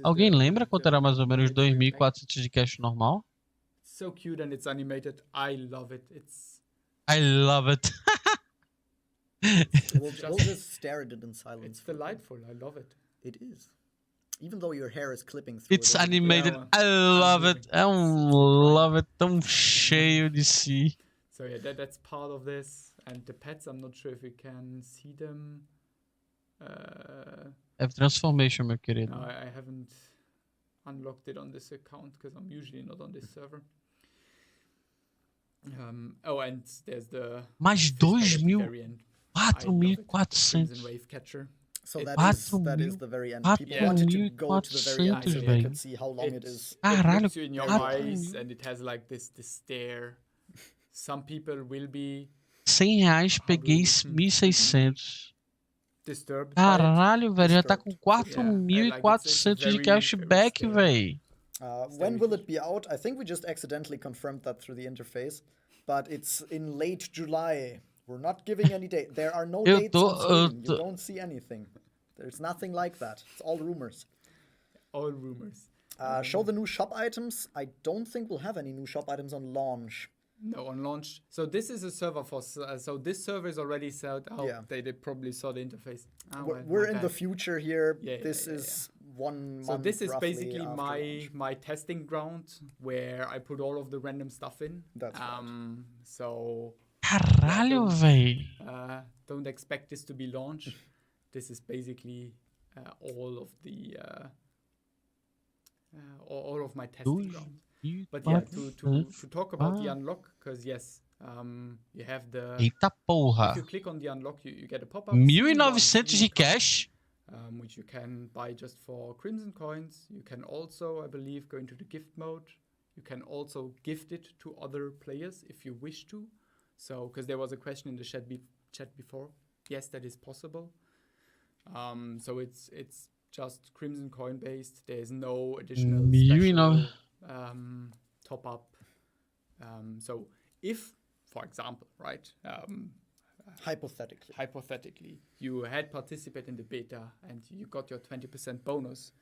Alguém lembra quanto era mais ou menos 2400 de cash normal? So cute and it's animated. I love it. I love it. We'll just stare at it in silence. It's delightful. I love it. It is. Even though your hair is clipping through It's animated. I love it. I love it. Tão cheio de si. So yeah, that's part of this. And the pets, I'm not sure if we can see them. Have transformation, meu querido. No, I haven't unlocked it on this account because I'm usually not on this server. And there's the mais 4.400. So that is the very end. People wanted to go to the very end so they could see how long it is. Caralho, it looks you in your eyes and it has like this stare. Some people will be R$100, peguei 1.600. Caralho, velho, já tá com 4.400 de cashback, velho. When will it be out? I think we just accidentally confirmed that through the interface, but it's in late July. We're not giving any date. There are no dates on screen. You don't see anything. There's nothing like that. It's all rumors. All rumors. Show the new shop items. I don't think we'll have any new shop items on launch. No, on launch. So this is a server for. So this server is already sold out. Yeah. They probably saw the interface. We're in the future here. Yeah, this is 1 month. So this is basically my testing ground where I put all of the random stuff in. That's right. So. Caralho, véi. Don't expect this to be launched. This is basically all of the all of my testing ground. But yeah, to talk about the unlock, because yes, You have the... Eita porra. If you click on the unlock, you get a pop-up. 1.900 de cash. Which you can buy just for Crimson coins. You can also, I believe, go into the gift mode. You can also gift it to other players if you wish to. So, because there was a question in the chat before. Yes, that is possible. So it's just Crimson coin based. There's no additional special top up. So if, for example, right? Hypothetically, you had participated in the beta and you got your 20% bonus,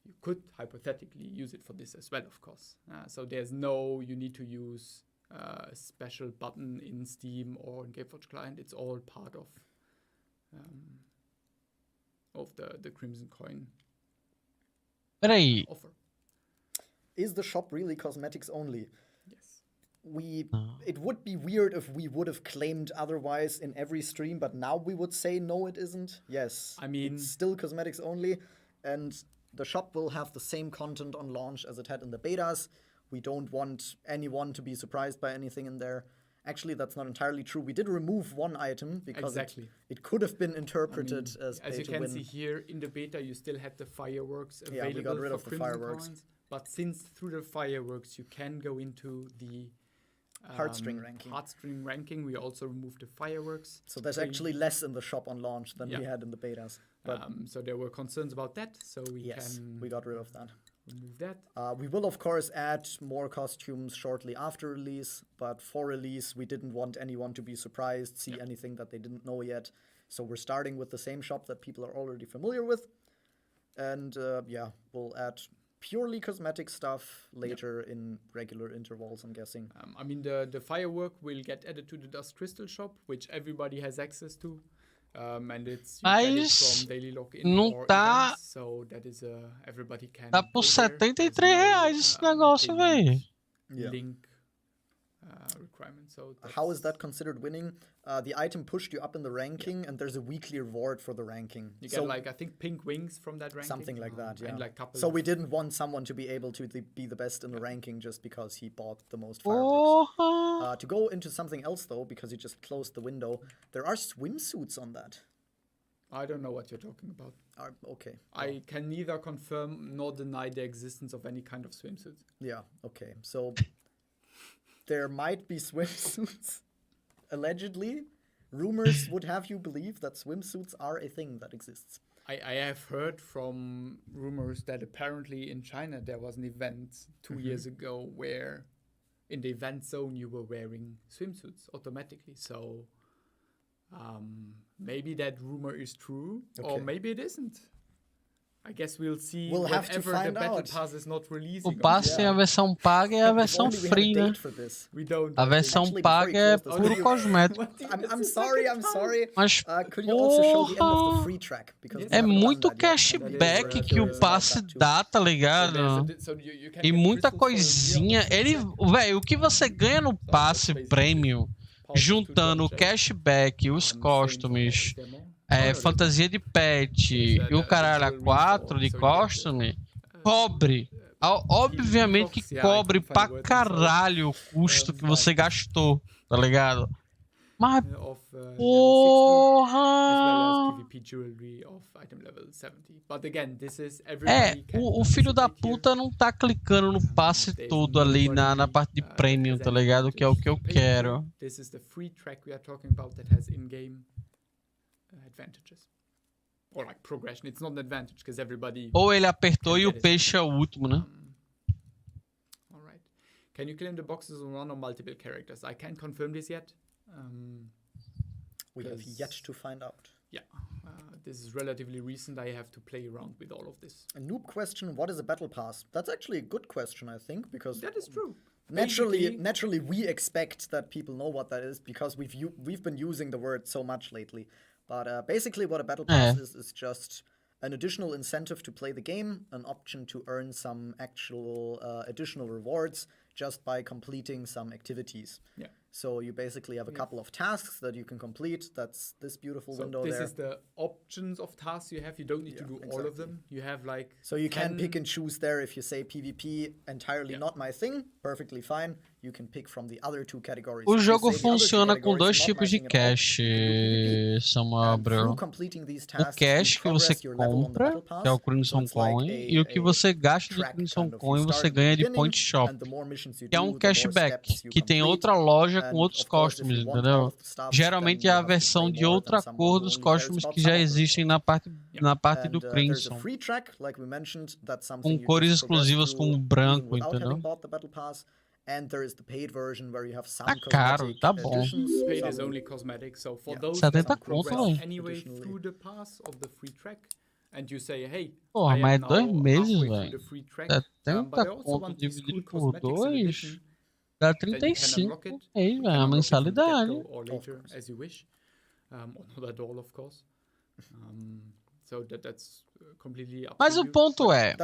you could hypothetically use it for this as well, of course. So there's no, you need to use a special button in Steam or in GameForge client. It's all part of the Crimson Coin offer. Is the shop really cosmetics only? Yes. It would be weird if we would have claimed otherwise in every stream, but now we would say no, it isn't. Yes, I mean, it's still cosmetics only, and the shop will have the same content on launch as it had in the betas. We don't want anyone to be surprised by anything in there. Actually, that's not entirely true. We did remove one item because it could have been interpreted as pay you to can win. See here in the beta, you still had the fireworks available. Yeah, we got rid of the fireworks. Coins, but since through the fireworks, you can go into the heartstring ranking. We also removed the fireworks. So there's actually less in the shop on launch than we had in the betas. But so there were concerns about that. So we got rid of that. Remove that. We will of course add more costumes shortly after release, but for release we didn't want anyone to be surprised, see anything that they didn't know yet. So we're starting with the same shop that people are already familiar with, and we'll add purely cosmetic stuff later in regular intervals, I'm guessing. I mean, the firework will get added to the Dust Crystal shop, which everybody has access to. And it's from daily login não tá. Events, so that is everybody can. Tá por R$73 esse negócio, velho. Link requirement. So how is that considered winning? The item pushed you up in the ranking, and there's a weekly reward for the ranking. You get I think pink wings from that ranking. Something like that, yeah. And so we didn't want someone to be able to be the best in the ranking just because he bought the most fireworks. To go into something else though, because you just closed the window, there are swimsuits on that. I don't know what you're talking about. Okay. I can neither confirm nor deny the existence of any kind of swimsuit. Yeah, okay. So there might be swimsuits. Allegedly, rumors would have you believe that swimsuits are a thing that exists. I have heard from rumors that apparently in China there was an event 2 years ago where in the event zone you were wearing swimsuits automatically. So maybe that rumor is true, or maybe it isn't. I guess we'll see whenever the Battle Pass is not releasing. O passe tem a versão paga e a versão free, né? A versão paga é puro cosmético. I'm sorry. Mas could you also show the end of the free track? É muito cashback que o passe dá, tá ligado? E muita coisinha. Velho, o que você ganha no passe premium, juntando o cashback, os costumes, fantasia de pet e o caralho a 4 de costume, cobre. Obviamente que cobre pra caralho o custo que você gastou, tá ligado? Mas porra! O filho da puta não tá clicando no passe todo ali na parte de premium, tá ligado? Que é o que eu quero. This is the free track we are talking about that has in-game advantages. Or like progression. It's not an advantage because everybody. Ou ele apertou e o peixe é o último, né? Alright. Can you claim the boxes on one or multiple characters? I can't confirm this yet. We have yet to find out. Yeah. This is relatively recent. I have to play around with all of this. A noob question, what is a battle pass? That's actually a good question, I think, because that is true. Naturally we expect that people know what that is because we've been using the word so much lately. But basically what a battle pass is just an additional incentive to play the game, an option to earn some actual additional rewards just by completing some activities. Yeah. So you basically have a couple of tasks that you can complete. That's this beautiful window there. This is the options of tasks you have. You don't need to do all of them. You have like so you can pick and choose there. If you say PvP entirely not my thing, perfectly fine. You can pick from the other two categories. O jogo funciona com dois tipos de cache, Samuel Abreu. O cache que você compra, que é o Crimson Coin, e o que você gasta de Crimson Coin você ganha de Point Shop, que é um cashback, que tem outra loja com outros costumes, entendeu? Geralmente é a versão de outra cor dos costumes que já existem na parte do Crimson, com cores exclusivas como branco, entendeu? Tá caro, tá bom. 70 conto, velho. Porra, mas é 2 meses, velho. 70 conto dividido por 2 dá 35 por mês, velho. A mensalidade. Mas o ponto é,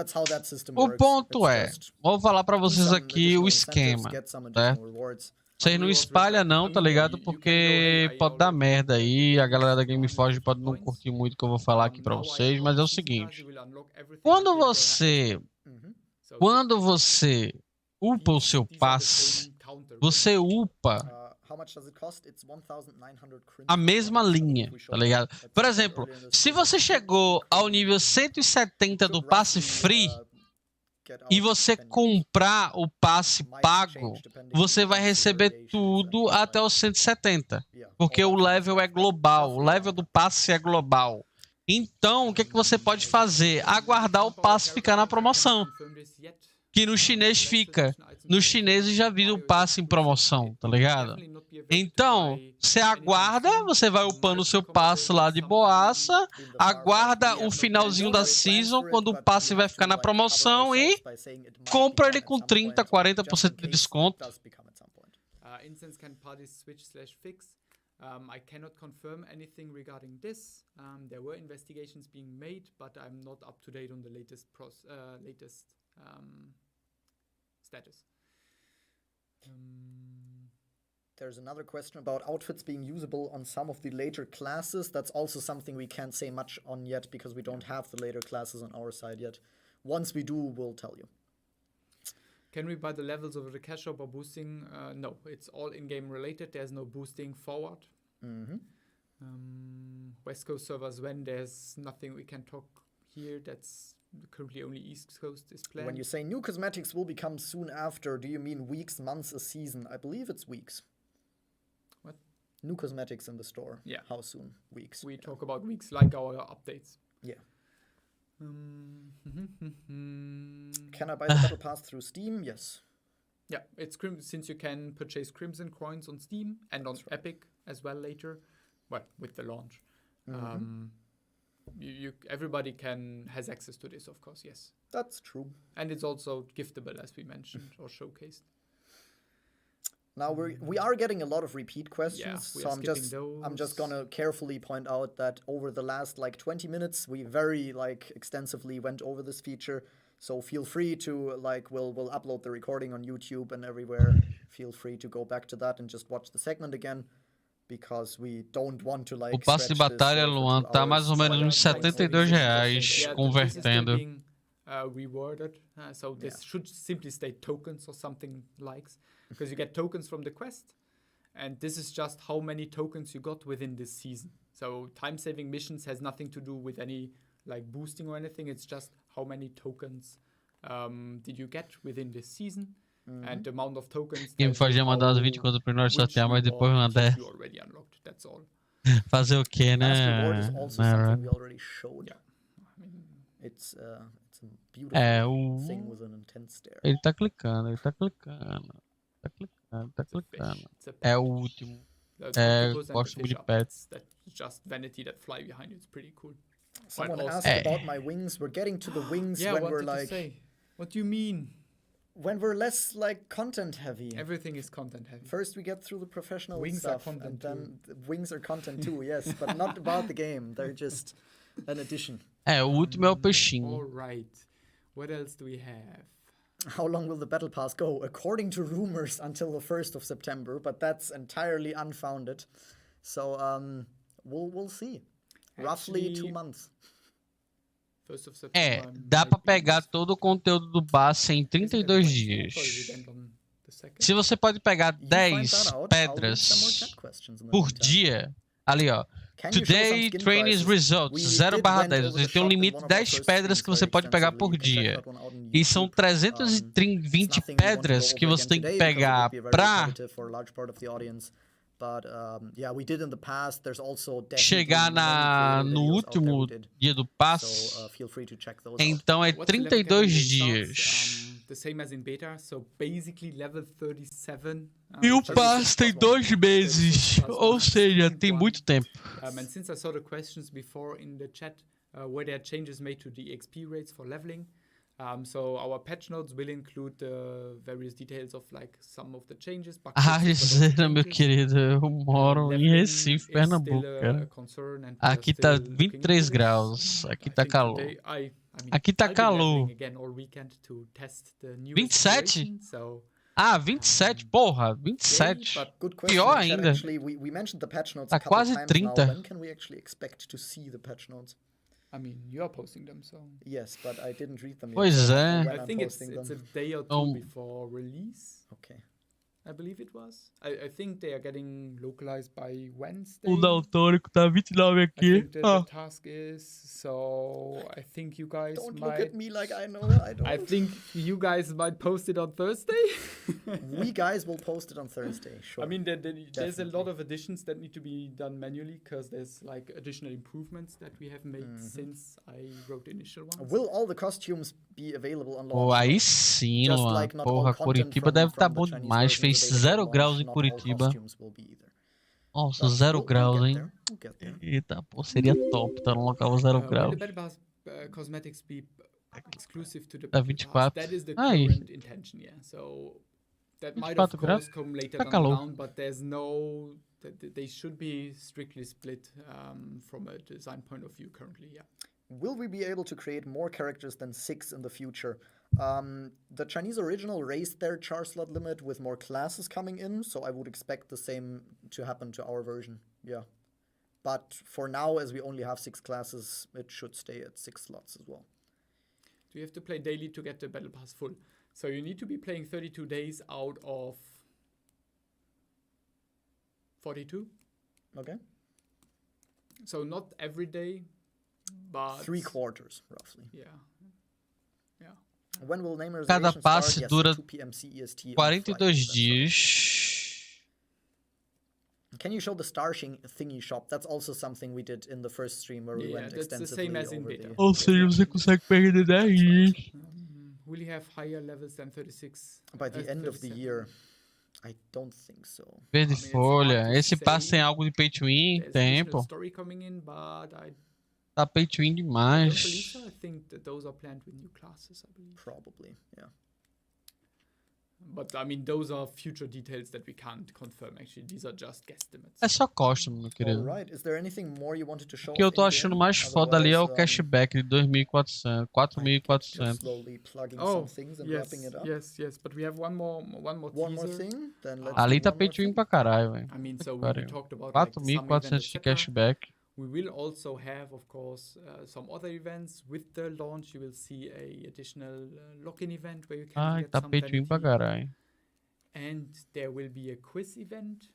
vou falar pra vocês aqui o esquema, né? Vocês não espalham não, tá ligado? Porque pode dar merda aí, a galera da Game Forge pode não curtir muito o que eu vou falar aqui pra vocês, mas é o seguinte, quando você upa o seu passe, você upa a mesma linha, tá ligado? Por exemplo, se você chegou ao nível 170 do passe free e você comprar o passe pago, você vai receber tudo até os 170, porque o level é global, o level do passe é global. Então, o que você pode fazer? Aguardar o passe ficar na promoção. Que no chinês fica. Nos chineses já viram o passe em promoção, tá ligado? Então, você aguarda, você vai upando o seu passe lá de boaça, aguarda o finalzinho da season, quando o passe vai ficar na promoção e compra ele com 30, 40% de desconto. I cannot confirm anything regarding this. There were investigations being made, but I'm not up to date on the latest status. There's another question about outfits being usable on some of the later classes. That's also something we can't say much on yet because we don't have the later classes on our side yet. Once we do, we'll tell you. Can we buy the levels over the cash shop or boosting? No, it's all in-game related. There's no boosting forward. West Coast servers, when there's nothing we can talk here, that's currently only East Coast is planned. When you say new cosmetics will become soon after, do you mean weeks, months, a season? I believe it's weeks. What? New cosmetics in the store. Yeah. How soon? Weeks. We talk about weeks like our updates. Yeah. Can I buy the Battle Pass through Steam? Yes. Yeah, it's since you can purchase Crimson coins on Steam and on Epic as well later. Well, with the launch. Everybody has access to this, of course, yes. That's true. And it's also giftable, as we mentioned, or showcased. Now we are getting a lot of repeat questions, so I'm just gonna carefully point out that over the last 20 minutes we very extensively went over this feature. So feel free to we'll upload the recording on YouTube and everywhere. Feel free to go back to that and just watch the segment again. Because we don't want to o passe de batalha, Luan, tá mais ou menos uns R$72 convertendo. Rewarded, so this should simply state tokens or something because you get tokens from the quest, and this is just how many tokens you got within this season. So time-saving missions has nothing to do with any boosting or anything. It's just how many tokens did you get within this season. And the amount of tokens. Quem podia mandar umas 20 contas pra nós sortear, mas depois mandar. Fazer o quê, né? Ele tá clicando. É o último. Costume de pets. Someone asked about my wings. We're getting to the wings when we're What do you mean? When we're less content heavy. Everything is content heavy. First we get through the professional wings stuff, are content and then wings are content too, yes, but not about the game. They're just an addition. O último é o peixinho. All right. What else do we have? how long will the battle pass go? According to rumors, until the 1st of September, but that's entirely unfounded. So we'll see. Roughly 2 months. Dá pra pegar todo o conteúdo do base em 32 dias. Se você pode pegar 10 pedras por dia, ali ó, Today Training Results 0/10, você tem um limite de 10 pedras que você pode pegar por dia. E são 320 pedras que você tem que pegar pra chegar no último dia do passe. Então é 32 dias. E o passe tem 2 meses, ou seja, tem muito tempo. And since I saw the questions before in the chat, were there changes made to the XP rates for leveling? So our patch notes will include various details of like some of the changes. Zera, meu querido, eu moro em Recife, Pernambuco, cara. Aqui tá 23 graus, aqui tá calor. Aqui tá calor. 27? Ah, 27, porra, 27. Pior ainda. Tá quase 30. I mean, you are posting them, so. Yes, but I didn't read them yet. Pois é. I think it's a day or two before release. Okay. I believe it was. I think they are getting localized by Wednesday. O daltônico tá 29 aqui. I think the task is, so I think you guys Don't might... look at me like I know, I don't. I think you guys might post it on Thursday. We guys will post it on Thursday, sure. I mean, there's a lot of additions that need to be done manually because there's like additional improvements that we have made since I wrote the initial ones. Will all the costumes be available on Loja? Pô, aí sim, mano. Porra, Curitiba deve estar bom demais. Fez 0 graus em Curitiba. Nossa, 0 graus, hein? Eita, pô, seria top estar num local 0 graus. Cosmetics be exclusive to the 24. That is the Aí. current intention, yeah. So that might of course come later down the line, but there's no they should be strictly split from a design point of view currently, yeah. Will we be able to create more characters than 6 in the future? The Chinese original raised their char slot limit with more classes coming in, so I would expect the same to happen to our version, yeah. But for now, as we only have 6 classes, it should stay at 6 slots as well. So you have to play daily to get the battle pass full. So you need to be playing 32 days out of 42. Okay. So not every day, but 3 quarters, roughly. Yeah. Yeah. When will name Cada reservation passe start? Yes, dura 2 p.m. CEST on 42 Friday, that's dias. right. Can you show the star thingy shop? That's also something we did in the first stream where we went that's the extensively same as in over beta. the... Ou seja, você consegue perder 10 dias. Will you have higher levels than 36? By the end of the year, I don't think so. Verde folha. Esse passe tem algo de pay to win? Tem, pô. Story coming in, but I Tá pay to win don't believe demais. so. I think that those are planned with new classes, I believe. Probably, yeah. But I mean, those are future details that we can't confirm. Actually, these are just guesstimates. É só custom, meu querido. Alright, is there anything more you wanted to show? O que eu tô in achando game? mais foda ali é o Otherwise, cashback de 2.400, just 4.400. slowly plugging some things and wrapping it up. yes. But we have one more One more teaser. thing, then let's Ali do tá one pay more to win thing. pra caralho, velho. I mean, so Pariu. we talked about like, the summer event, 4.400 de etc. cashback. We will also have, of course, some other events. With the launch, you will see a additional lock-in event where you can Ai, get tá some pay to win pra vanity. caralho. And there will be a quiz event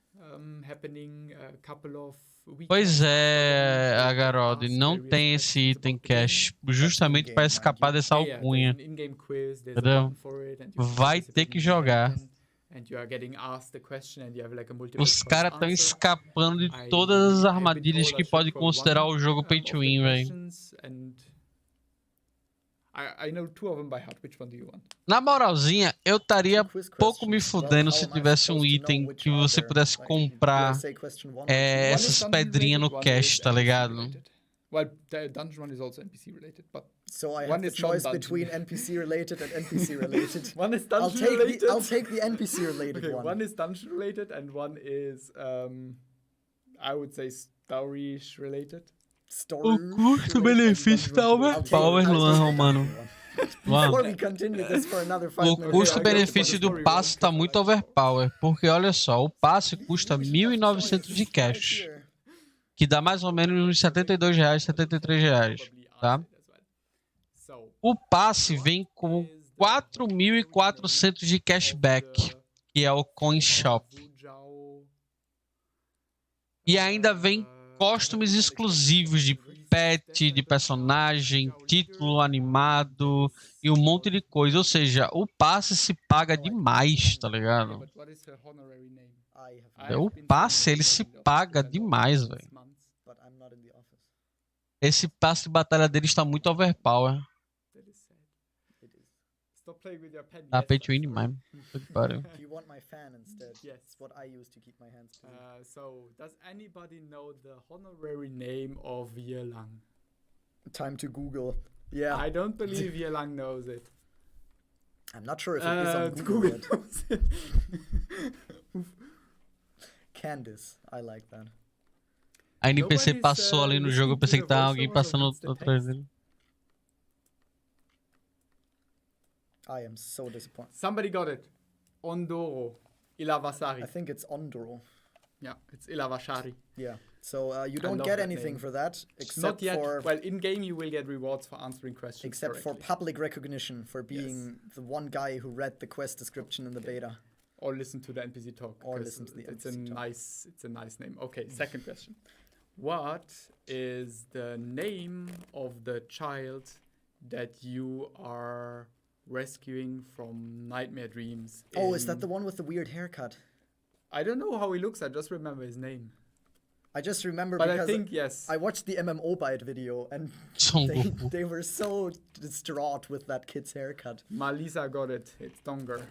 happening a couple of weeks. Pois é, Agarod, não tem esse item cash justamente para escapar dessa alcunha. Entendeu? Vai ter que jogar. Os caras estão escapando de todas as armadilhas que pode considerar o jogo pay to win, velho. I know 2 of them by heart. Which one do you want? Na moralzinha, eu estaria pouco me fudendo se tivesse um item que você pudesse comprar essas pedrinhas no cash, tá ligado? Well, the dungeon one is also NPC related, but So I one have the is choice non-dungeon. between NPC related and NPC related. one is dungeon related. I'll take the NPC related Okay, one. one is dungeon related and one is I would say story related. Story. O custo-benefício tá overpower, mano. Before we continue this for another 5 O minutes. custo-benefício do passe tá muito overpower, porque olha só, o passe custa 1.900 de cash, que dá mais ou menos uns R$72, R$73, tá? O passe vem com 4.400 de cashback, que é o Coin Shop. E ainda vem costumes exclusivos de pet, de personagem, título animado e um monte de coisa. Ou seja, o passe se paga demais, tá ligado? O passe, ele se paga demais, velho. Esse passe de batalha dele está muito overpower. Pay to win demais. Do you want my fan instead? Yes. It's what I use to keep my hands busy. So, does anybody know the honorary name of Yelang? Time to Google. Yeah. I don't believe Yelang knows it. I'm not sure if it is on Google yet. Knows it. Candice, I like that. A NPC passou ali no jogo, eu pensei que tava alguém passando atrás dele. I am so disappointed. Somebody got it. Ondoro. Ilavasari. I think it's Ondoro. Yeah, it's Ilavashari. Yeah. So you don't get anything for that, except Not yet. for... Well, in-game you will get rewards for answering questions Except for public recognition, for being the one guy who read the quest description in the beta. Or listen to the NPC talk. Or listen to the NPC talk. It's a nice name. Okay, second question. What is the name of the child that you are rescuing from nightmare dreams? Oh, is that the one with the weird haircut? I don't know how he looks. I just remember his name. I just remember but because I think, yes. I watched the MMO Bite video and they were so distraught with that kid's haircut. Malisa got it. It's Donger.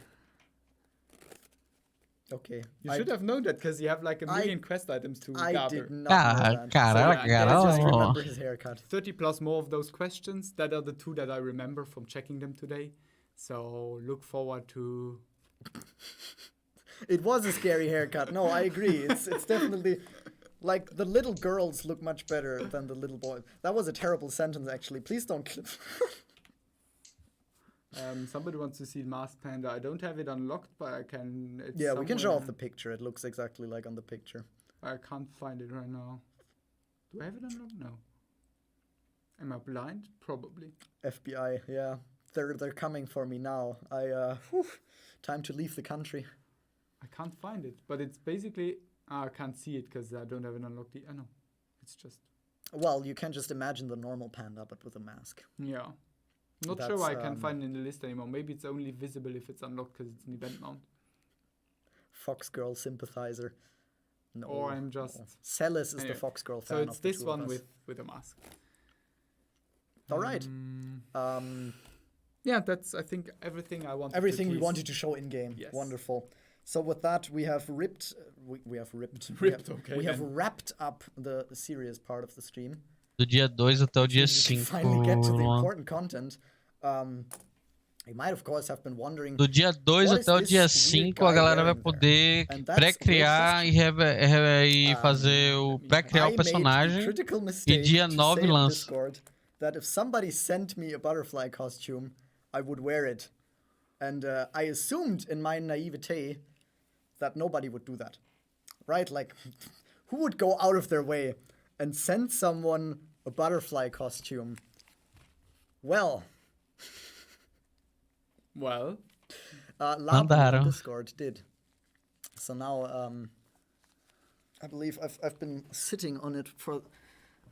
Okay. You should have known that because you have like a million quest items to gather. I did not know that. I just remember his haircut. 30 plus more of those questions. That are the two that I remember from checking them today. So look forward to... It was a scary haircut. No, I agree. It's definitely... Like, the little girls look much better than the little boys. That was a terrible sentence, actually. Please don't clip. Somebody wants to see Masked Panda. I don't have it unlocked, but I can... Yeah, we can show off the picture. It looks exactly like on the picture. I can't find it right now. Do I have it unlocked? No. Am I blind? Probably. FBI, yeah. They're coming for me now. Time to leave the country. I can't find it, but it's basically... I can't see it because I don't have it unlocked. I know. It's just... Well, you can just imagine the normal panda, but with a mask. Yeah. Not sure why I can't find it in the list anymore. Maybe it's only visible if it's unlocked because it's an event mount. Fox Girl sympathizer. No. Or I'm just... No. Celis is the Fox Girl fan. So it's this one with a mask. All right. Yeah, that's, I think, everything I wanted Everything we wanted to show in-game. Yes. Wonderful. So with that, we have ripped... We have wrapped up the serious part of the stream. Do dia 2 até o dia 5. Finally get to the important content. You might, of course, have been wondering... Do dia 2 até o dia 5, a galera vai poder pré-criar e fazer o pré-criar o personagem. E dia 9 lança. That if somebody sent me a butterfly costume, I would wear it. And I assumed in my naivete that nobody would do that. Right? Like, who would go out of their way and send someone a butterfly costume? Well. Lava on Discord did. So now, I believe I've been sitting on it for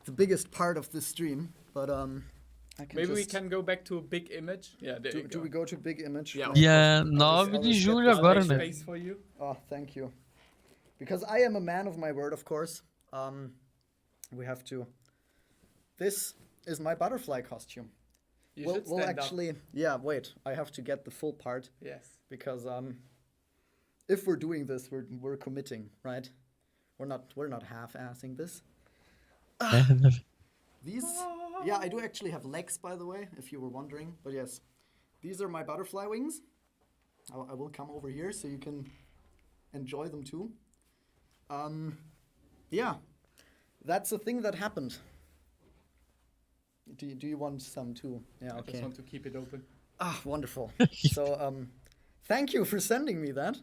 the biggest part of the stream, but I can Maybe we can go back to a big image. Yeah, do we go to big image? Yeah, 9 de julho agora, né? Oh, thank you. Because I am a man of my word, of course. We have to. This is my butterfly costume. We'll actually, yeah. Wait, I have to get the full part. Yes. Because if we're doing this, we're committing, right? We're not half-assing this. These, yeah, I do actually have legs, by the way, if you were wondering. But yes, these are my butterfly wings. I will come over here so you can enjoy them too. Yeah, that's a thing that happened. Do you want some too? Yeah, I okay. just want to keep it open. Ah, wonderful. So, thank you for sending me that.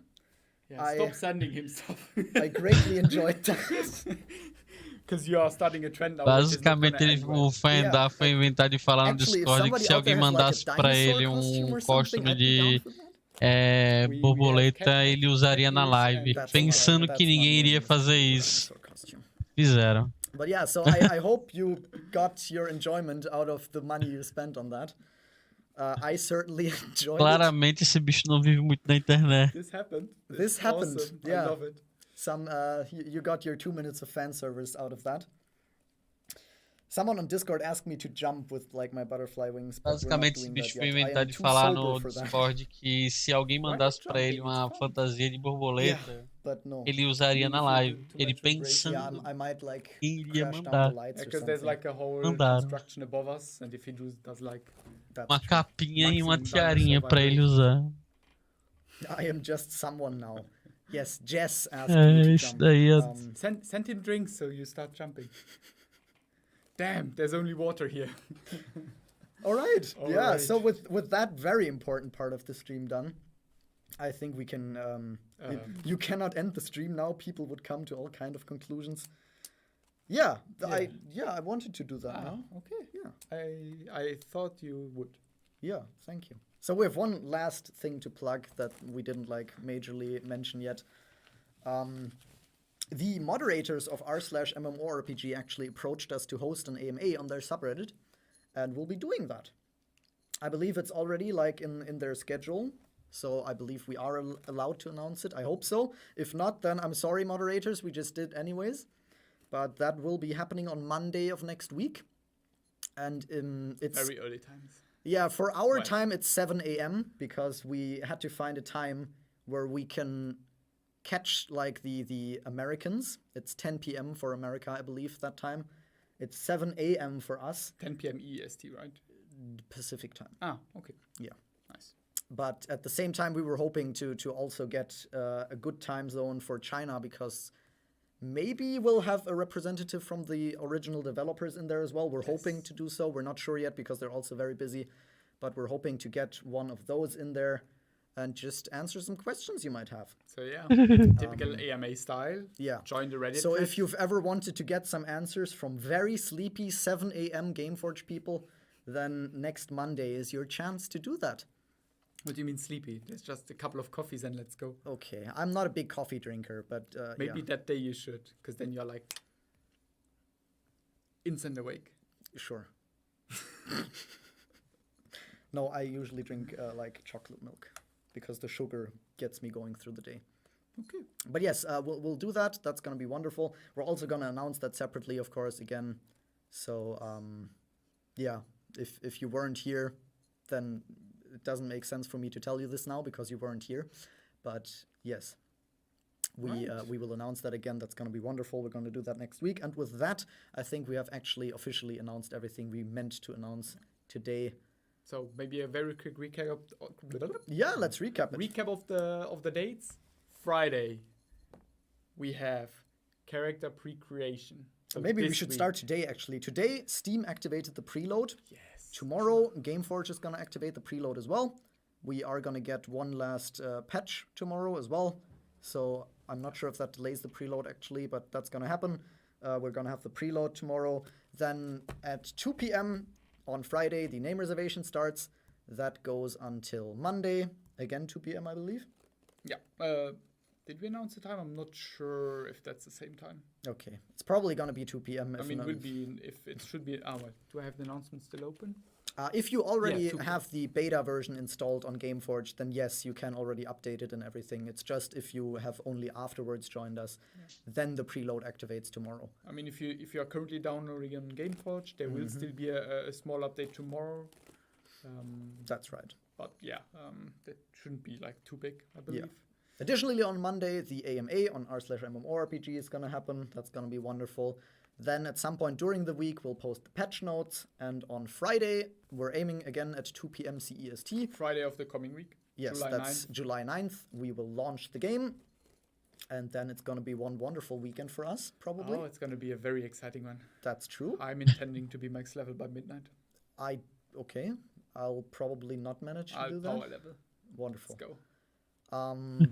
Yeah, stop sending him stuff. I greatly enjoyed that. Because you are starting a trend now. Basicamente, o Fenda foi inventar de falar no Discord que se alguém mandasse pra ele costume de borboleta, ele usaria na live. Pensando que ninguém iria fazer isso. Fizeram. But yeah, so I hope you got your enjoyment out of the money you spent on that. I certainly enjoyed Claramente esse bicho não vive muito na internet. This happened. Awesome. Yeah. I love it. You got your 2 minutes of fan service out of that. Someone on Discord asked me to jump with like my butterfly wings. Basicamente esse bicho foi inventar de falar no Discord que se alguém mandasse pra ele uma fantasia de borboleta, ele usaria na live. Ele pensando que iria mandar. Because there's like a whole construction above us, and if he does like uma capinha e uma tiarinha pra ele usar. I am just someone now. Yes, Jess asked me to jump. Daí send him drinks so you start jumping. Damn, there's only water here. All right. So with that very important part of the stream done, I think we can you cannot end the stream now. People would come to all kind of conclusions. I wanted to do that now. Okay. Yeah. I thought you would. Yeah, thank you. So we have one last thing to plug that we didn't like majorly mention yet. The moderators of r/MMORPG actually approached us to host an AMA on their subreddit, and we'll be doing that. I believe it's already like in their schedule, so I believe we are allowed to announce it. I hope so. If not, then I'm sorry, moderators. We just did anyways. But that will be happening on Monday of next week, and it's very early times. Yeah, for our time it's 7 a.m. because we had to find a time where we can catch like the Americans. It's 10 p.m. for America, I believe, that time. It's 7 a.m. for us. 10 p.m. EST, right? Pacific time. Ah, okay. Yeah. Nice. But at the same time, we were hoping to also get a good time zone for China, because maybe we'll have a representative from the original developers in there as well. We're hoping to do so. We're not sure yet because they're also very busy. But we're hoping to get one of those in there and just answer some questions you might have. So yeah, typical AMA style. Yeah. Join the Reddit. So if you've ever wanted to get some answers from very sleepy 7 a.m. Gameforge people, then next Monday is your chance to do that. What do you mean sleepy? It's just a couple of coffees and let's go. Okay, I'm not a big coffee drinker, but maybe that day you should, because then you're like instant awake. Sure. No, I usually drink like chocolate milk, because the sugar gets me going through the day. Okay. But yes, we'll do that. That's going to be wonderful. We're also going to announce that separately, of course, again. So, yeah, if you weren't here, then it doesn't make sense for me to tell you this now because you weren't here. But yes, we will announce that again. That's going to be wonderful. We're going to do that next week. And with that, I think we have actually officially announced everything we meant to announce today. So maybe a very quick recap. Yeah, let's recap it. Recap of the dates. Friday, we have character pre-creation. So maybe we should start today, actually. Today, Steam activated the preload. Yes. Tomorrow, Gameforge is going to activate the preload as well. We are going to get one last patch tomorrow as well. So I'm not sure if that delays the preload, actually, but that's going to happen. We're going to have the preload tomorrow. Then at 2 p.m. on Friday, the name reservation starts. That goes until Monday. Again, 2 p.m., I believe. Yeah. Did we announce the time? I'm not sure if that's the same time. Okay. It's probably going to be 2 p.m. I mean, it will be, if it should be. Oh, wait. Do I have the announcement still open? If you already have the beta version installed on Gameforge, then yes, you can already update it and everything. It's just if you have only afterwards joined us, then the preload activates tomorrow. I mean, if you are currently downloading on Gameforge, there will still be a small update tomorrow. That's right. But yeah, that shouldn't be like too big, I believe. Yeah. Additionally, on Monday, the AMA on r/MMORPG is going to happen. That's going to be wonderful. Then at some point during the week, we'll post the patch notes. And on Friday, we're aiming again at 2 p.m. CEST. Friday of the coming week. Yes, July that's 9th. July 9th. We will launch the game. And then it's going to be one wonderful weekend for us, probably. Oh, it's going to be a very exciting one. That's true. I'm intending to be max level by midnight. Okay. I'll probably not manage to do that. Power level. Wonderful. Let's go.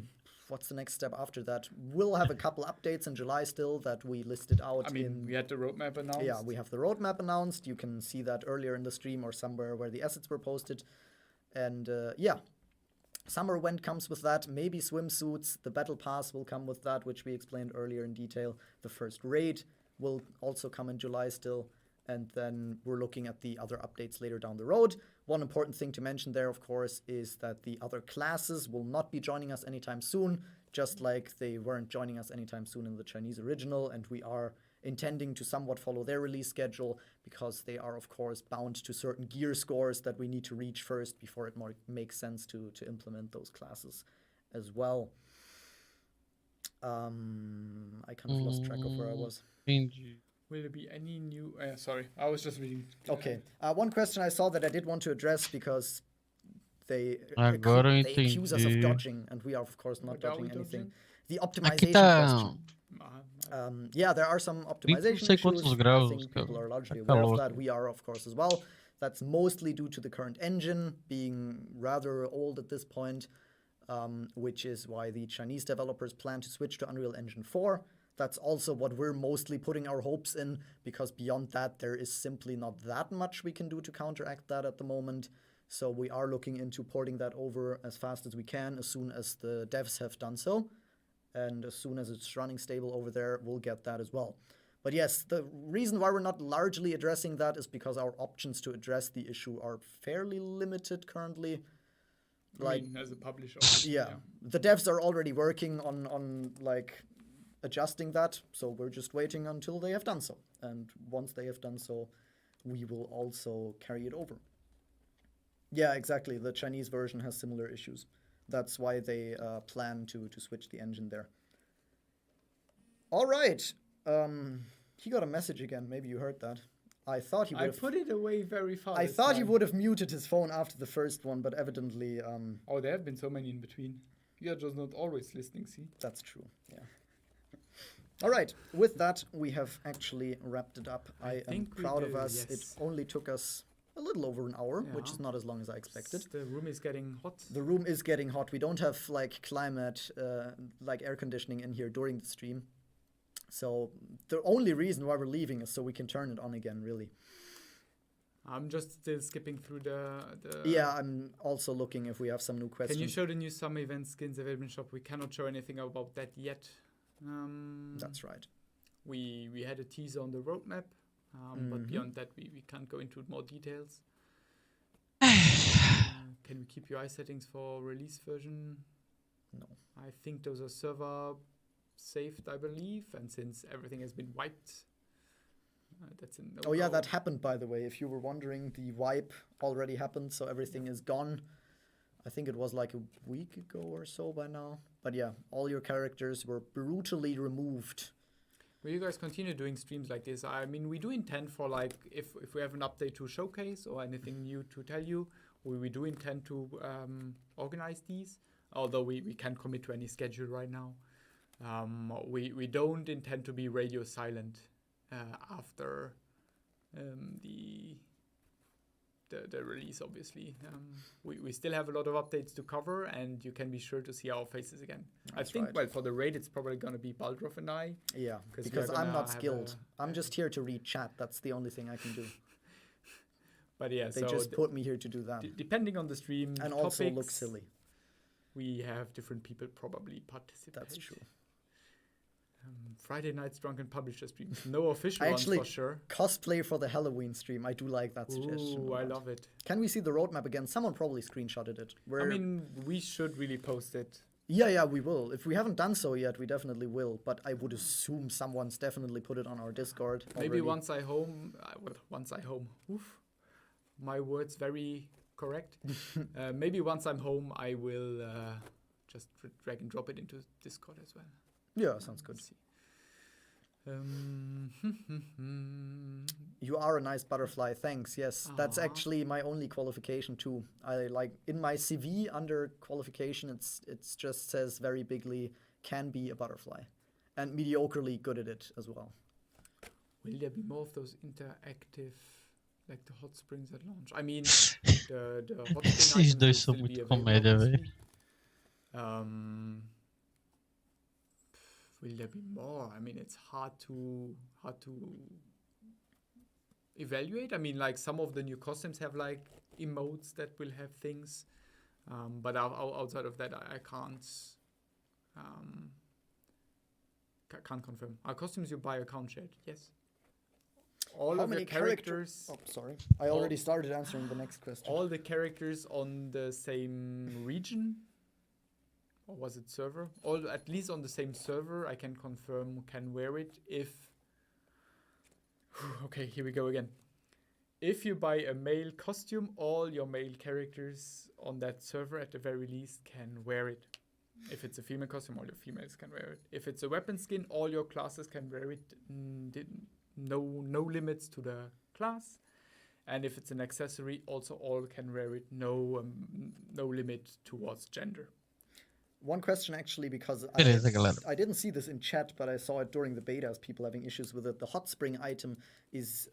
What's the next step after that? We'll have a couple updates in July still that we listed out. I mean, we had the roadmap announced. Yeah, we have the roadmap announced. You can see that earlier in the stream or somewhere where the assets were posted. And yeah, summer event comes with that. Maybe swimsuits. The battle pass will come with that, which we explained earlier in detail. The first raid will also come in July still. And then we're looking at the other updates later down the road. One important thing to mention there, of course, is that the other classes will not be joining us anytime soon, just like they weren't joining us anytime soon in the Chinese original. And we are intending to somewhat follow their release schedule because they are, of course, bound to certain gear scores that we need to reach first before it makes sense to implement those classes as well. I kind of lost track of where I was. Will there be any new... sorry, I was just reading. Okay. One question I saw that I did want to address because they accuse us of dodging, and we are, of course, not dodging anything. The optimization question. Yeah, there are some optimization issues. I think people are largely aware of that. We are, of course, as well. That's mostly due to the current engine being rather old at this point, which is why the Chinese developers plan to switch to Unreal Engine 4. That's also what we're mostly putting our hopes in, because beyond that, there is simply not that much we can do to counteract that at the moment. So we are looking into porting that over as fast as we can, as soon as the devs have done so. And as soon as it's running stable over there, we'll get that as well. But yes, the reason why we're not largely addressing that is because our options to address the issue are fairly limited currently. Like, as a publisher. Yeah. The devs are already working on like adjusting that, so we're just waiting until they have done so. And once they have done so, we will also carry it over. Yeah, exactly. The Chinese version has similar issues. That's why they plan to switch the engine there. All right. He got a message again. Maybe you heard that. I thought he would have... I put it away very fast. I thought he would have muted his phone after the first one, but evidently... Oh, there have been so many in between. You're just not always listening, see? That's true, yeah. All right, with that, we have actually wrapped it up. I am proud of us. Yes. It only took us a little over an hour, which is not as long as I expected. The room is getting hot. The room is getting hot. We don't have like climate, like air conditioning in here during the stream. So the only reason why we're leaving is so we can turn it on again, really. I'm just still skipping through the... Yeah, I'm also looking if we have some new questions. Can you show the new summer event skins available in shop? We cannot show anything about that yet. That's right. We had a teaser on the roadmap, but beyond that we can't go into more details. Can we keep UI settings for release version? No. I think those are server saved, I believe, and since everything has been wiped, that's a no-go. Oh yeah, that happened, by the way. If you were wondering, the wipe already happened, so everything is gone. I think it was like a week ago or so by now. But yeah, all your characters were brutally removed. Will you guys continue doing streams like this? I mean, we do intend for, like, if we have an update to showcase or anything new to tell you, we do intend to organize these, although we can't commit to any schedule right now. We don't intend to be radio silent after the release, obviously. We still have a lot of updates to cover, and you can be sure to see our faces again. I think, well, for the raid, it's probably going to be Baldroth and I. Yeah, because I'm not skilled. I'm just here to read chat. That's the only thing I can do. But yeah, they just put me here to do that. Depending on the stream and topics, also look silly. We have different people probably participate. That's true. Friday night's drunken publisher stream. No official ones for sure. Cosplay for the Halloween stream. I do like that suggestion. Ooh, I love it. Can we see the roadmap again? Someone probably screenshotted it. I mean, we should really post it. Yeah, we will. If we haven't done so yet, we definitely will. But I would assume someone's definitely put it on our Discord already. Maybe once I home. Oof. My words very correct. Maybe once I'm home, I will just drag and drop it into Discord as well. Yeah, sounds good. You are a nice butterfly, thanks. Yes, that's actually my only qualification too. I like in my CV under qualification, it's just says very bigly can be a butterfly, and mediocrely good at it as well. Will there be more of those interactive, like the hot springs at launch? I mean, the hot spring Esses items will dois são still be muito available, comédia, velho. obviously. Will there be more? I mean, it's hard to evaluate. I mean, like some of the new costumes have like emotes that will have things, but outside of that, I can't confirm. Are costumes you buy account shared? Yes. All How of many the characters. Oh, sorry. I already started answering the next question. All the characters on the same region, or was it server? All at least on the same server, I can confirm can wear it if. Okay, here we go again. If you buy a male costume, all your male characters on that server at the very least can wear it. If it's a female costume, all your females can wear it. If it's a weapon skin, all your classes can wear it. No limits to the class. And if it's an accessory, also all can wear it. No limit towards gender. One question actually, because I didn't see this in chat, but I saw it during the beta as people having issues with it. The hot spring item is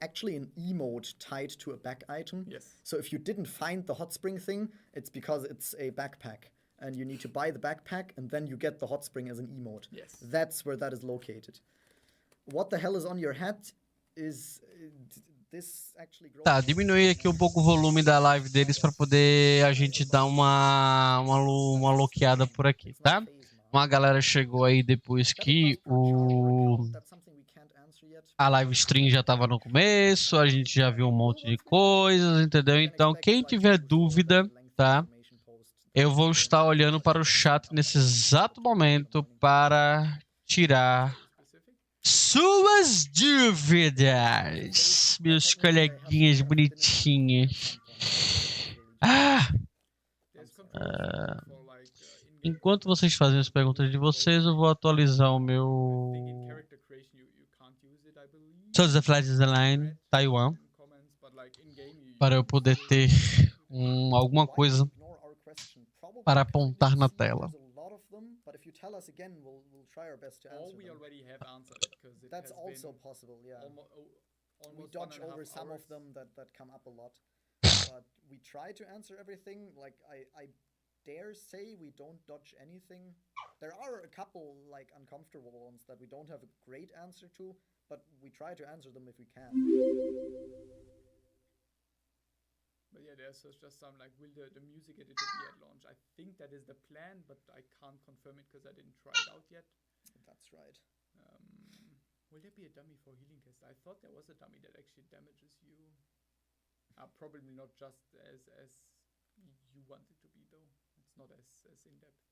actually an emote tied to a back item. Yes. So if you didn't find the hot spring thing, it's because it's a backpack. And you need to buy the backpack, and then you get the hot spring as an emote. Yes. That's where that is located. What the hell is on your hat is this actually grows. Tá, diminuir aqui um pouco o volume da live deles para poder a gente dar uma loqueada por aqui, tá? Uma galera chegou aí depois que a live stream já tava no começo, a gente já viu um monte de coisas, entendeu? Então, quem tiver dúvida, tá? Eu vou estar olhando para o chat nesse exato momento para tirar suas dúvidas, meus coleguinhas bonitinhas. Enquanto vocês fazem as perguntas de vocês, eu vou atualizar o meu Todos the Flags Line Taiwan para eu poder ter alguma coisa para apontar na tela. That's also possible, yeah. We dodge over some of them that come up a lot. But we try to answer everything. Like, I dare say we don't dodge anything. There are a couple, like, uncomfortable ones that we don't have a great answer to, but we try to answer them if we can. But yeah, there's just some, like, will the music editor be at launch? I think that is the plan, but I can't confirm it because I didn't try it out yet. That's right. Will there be a dummy for healing cast? I thought there was a dummy that actually damages you. Probably not just as you want it to be, though. It's not as in-depth.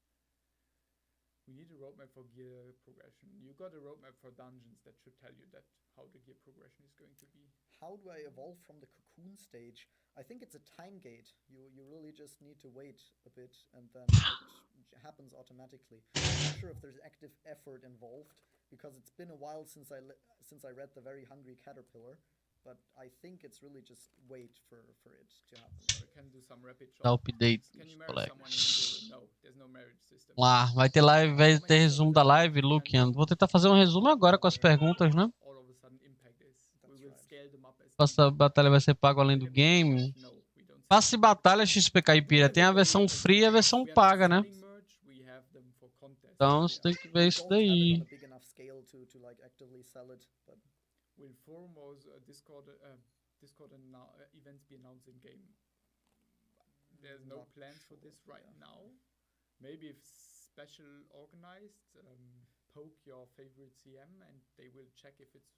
We need a roadmap for gear progression. You got a roadmap for dungeons that should tell you that how the gear progression is going to be. How do I evolve from the cocoon stage? I think it's a time gate. You really just need to wait a bit, and then it happens automatically. I'm not sure if there's active effort involved, because it's been a while since I read The Very Hungry Caterpillar. But I think it's really just wait for it to happen. Or can do some rapid shots. Update, Can you marry someone in No, there's no marriage system. Lá, vai ter live, vai ter resumo da live, Luciano. Vou tentar fazer um resumo agora com as perguntas, né? Essa batalha vai ser paga além do game. Passe batalha XP Caipira. Tem a versão free e a versão paga, né? Então você tem que ver isso daí. Will foremost Discord events be announced in game? There's no plans for this right now. Maybe if special organized, poke your favorite CM and they will check if it's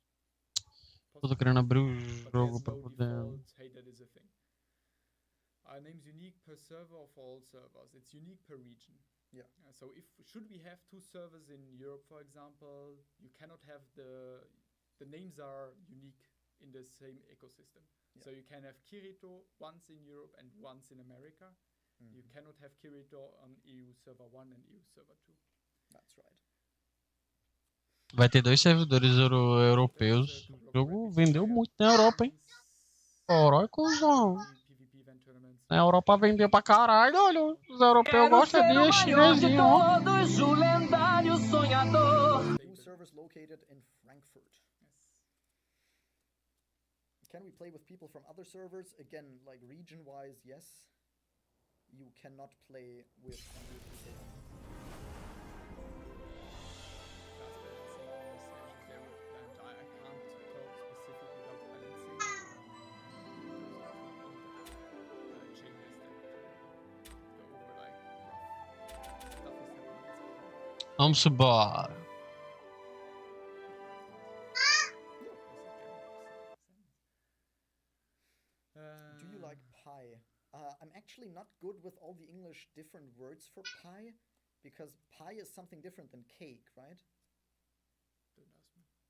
Tô querendo abrir o jogo para poder. Hey, that is a thing. Our name's unique per server or for all servers. It's unique per region. Yeah. So should we have 2 servers in Europe, for example, you cannot have the names are unique in the same ecosystem. Yeah. So you can have Kirito once in Europe and once in America. You cannot have Kirito on EU server 1 and EU server 2. That's right. Vai ter 2 servidores europeus. O jogo vendeu muito na Europa, hein? Caralho, cuzão. Na Europa vendeu pra caralho, olha. Os europeus gostam de chinesinho, ó. sonhador. New servers located in Frankfurt. Can we play with people from other servers? Again, like region-wise, yes. You cannot play with new people. Vamos embora. Do you like pie? I'm actually not good with all the English different words for pie, because pie is something different than cake, right?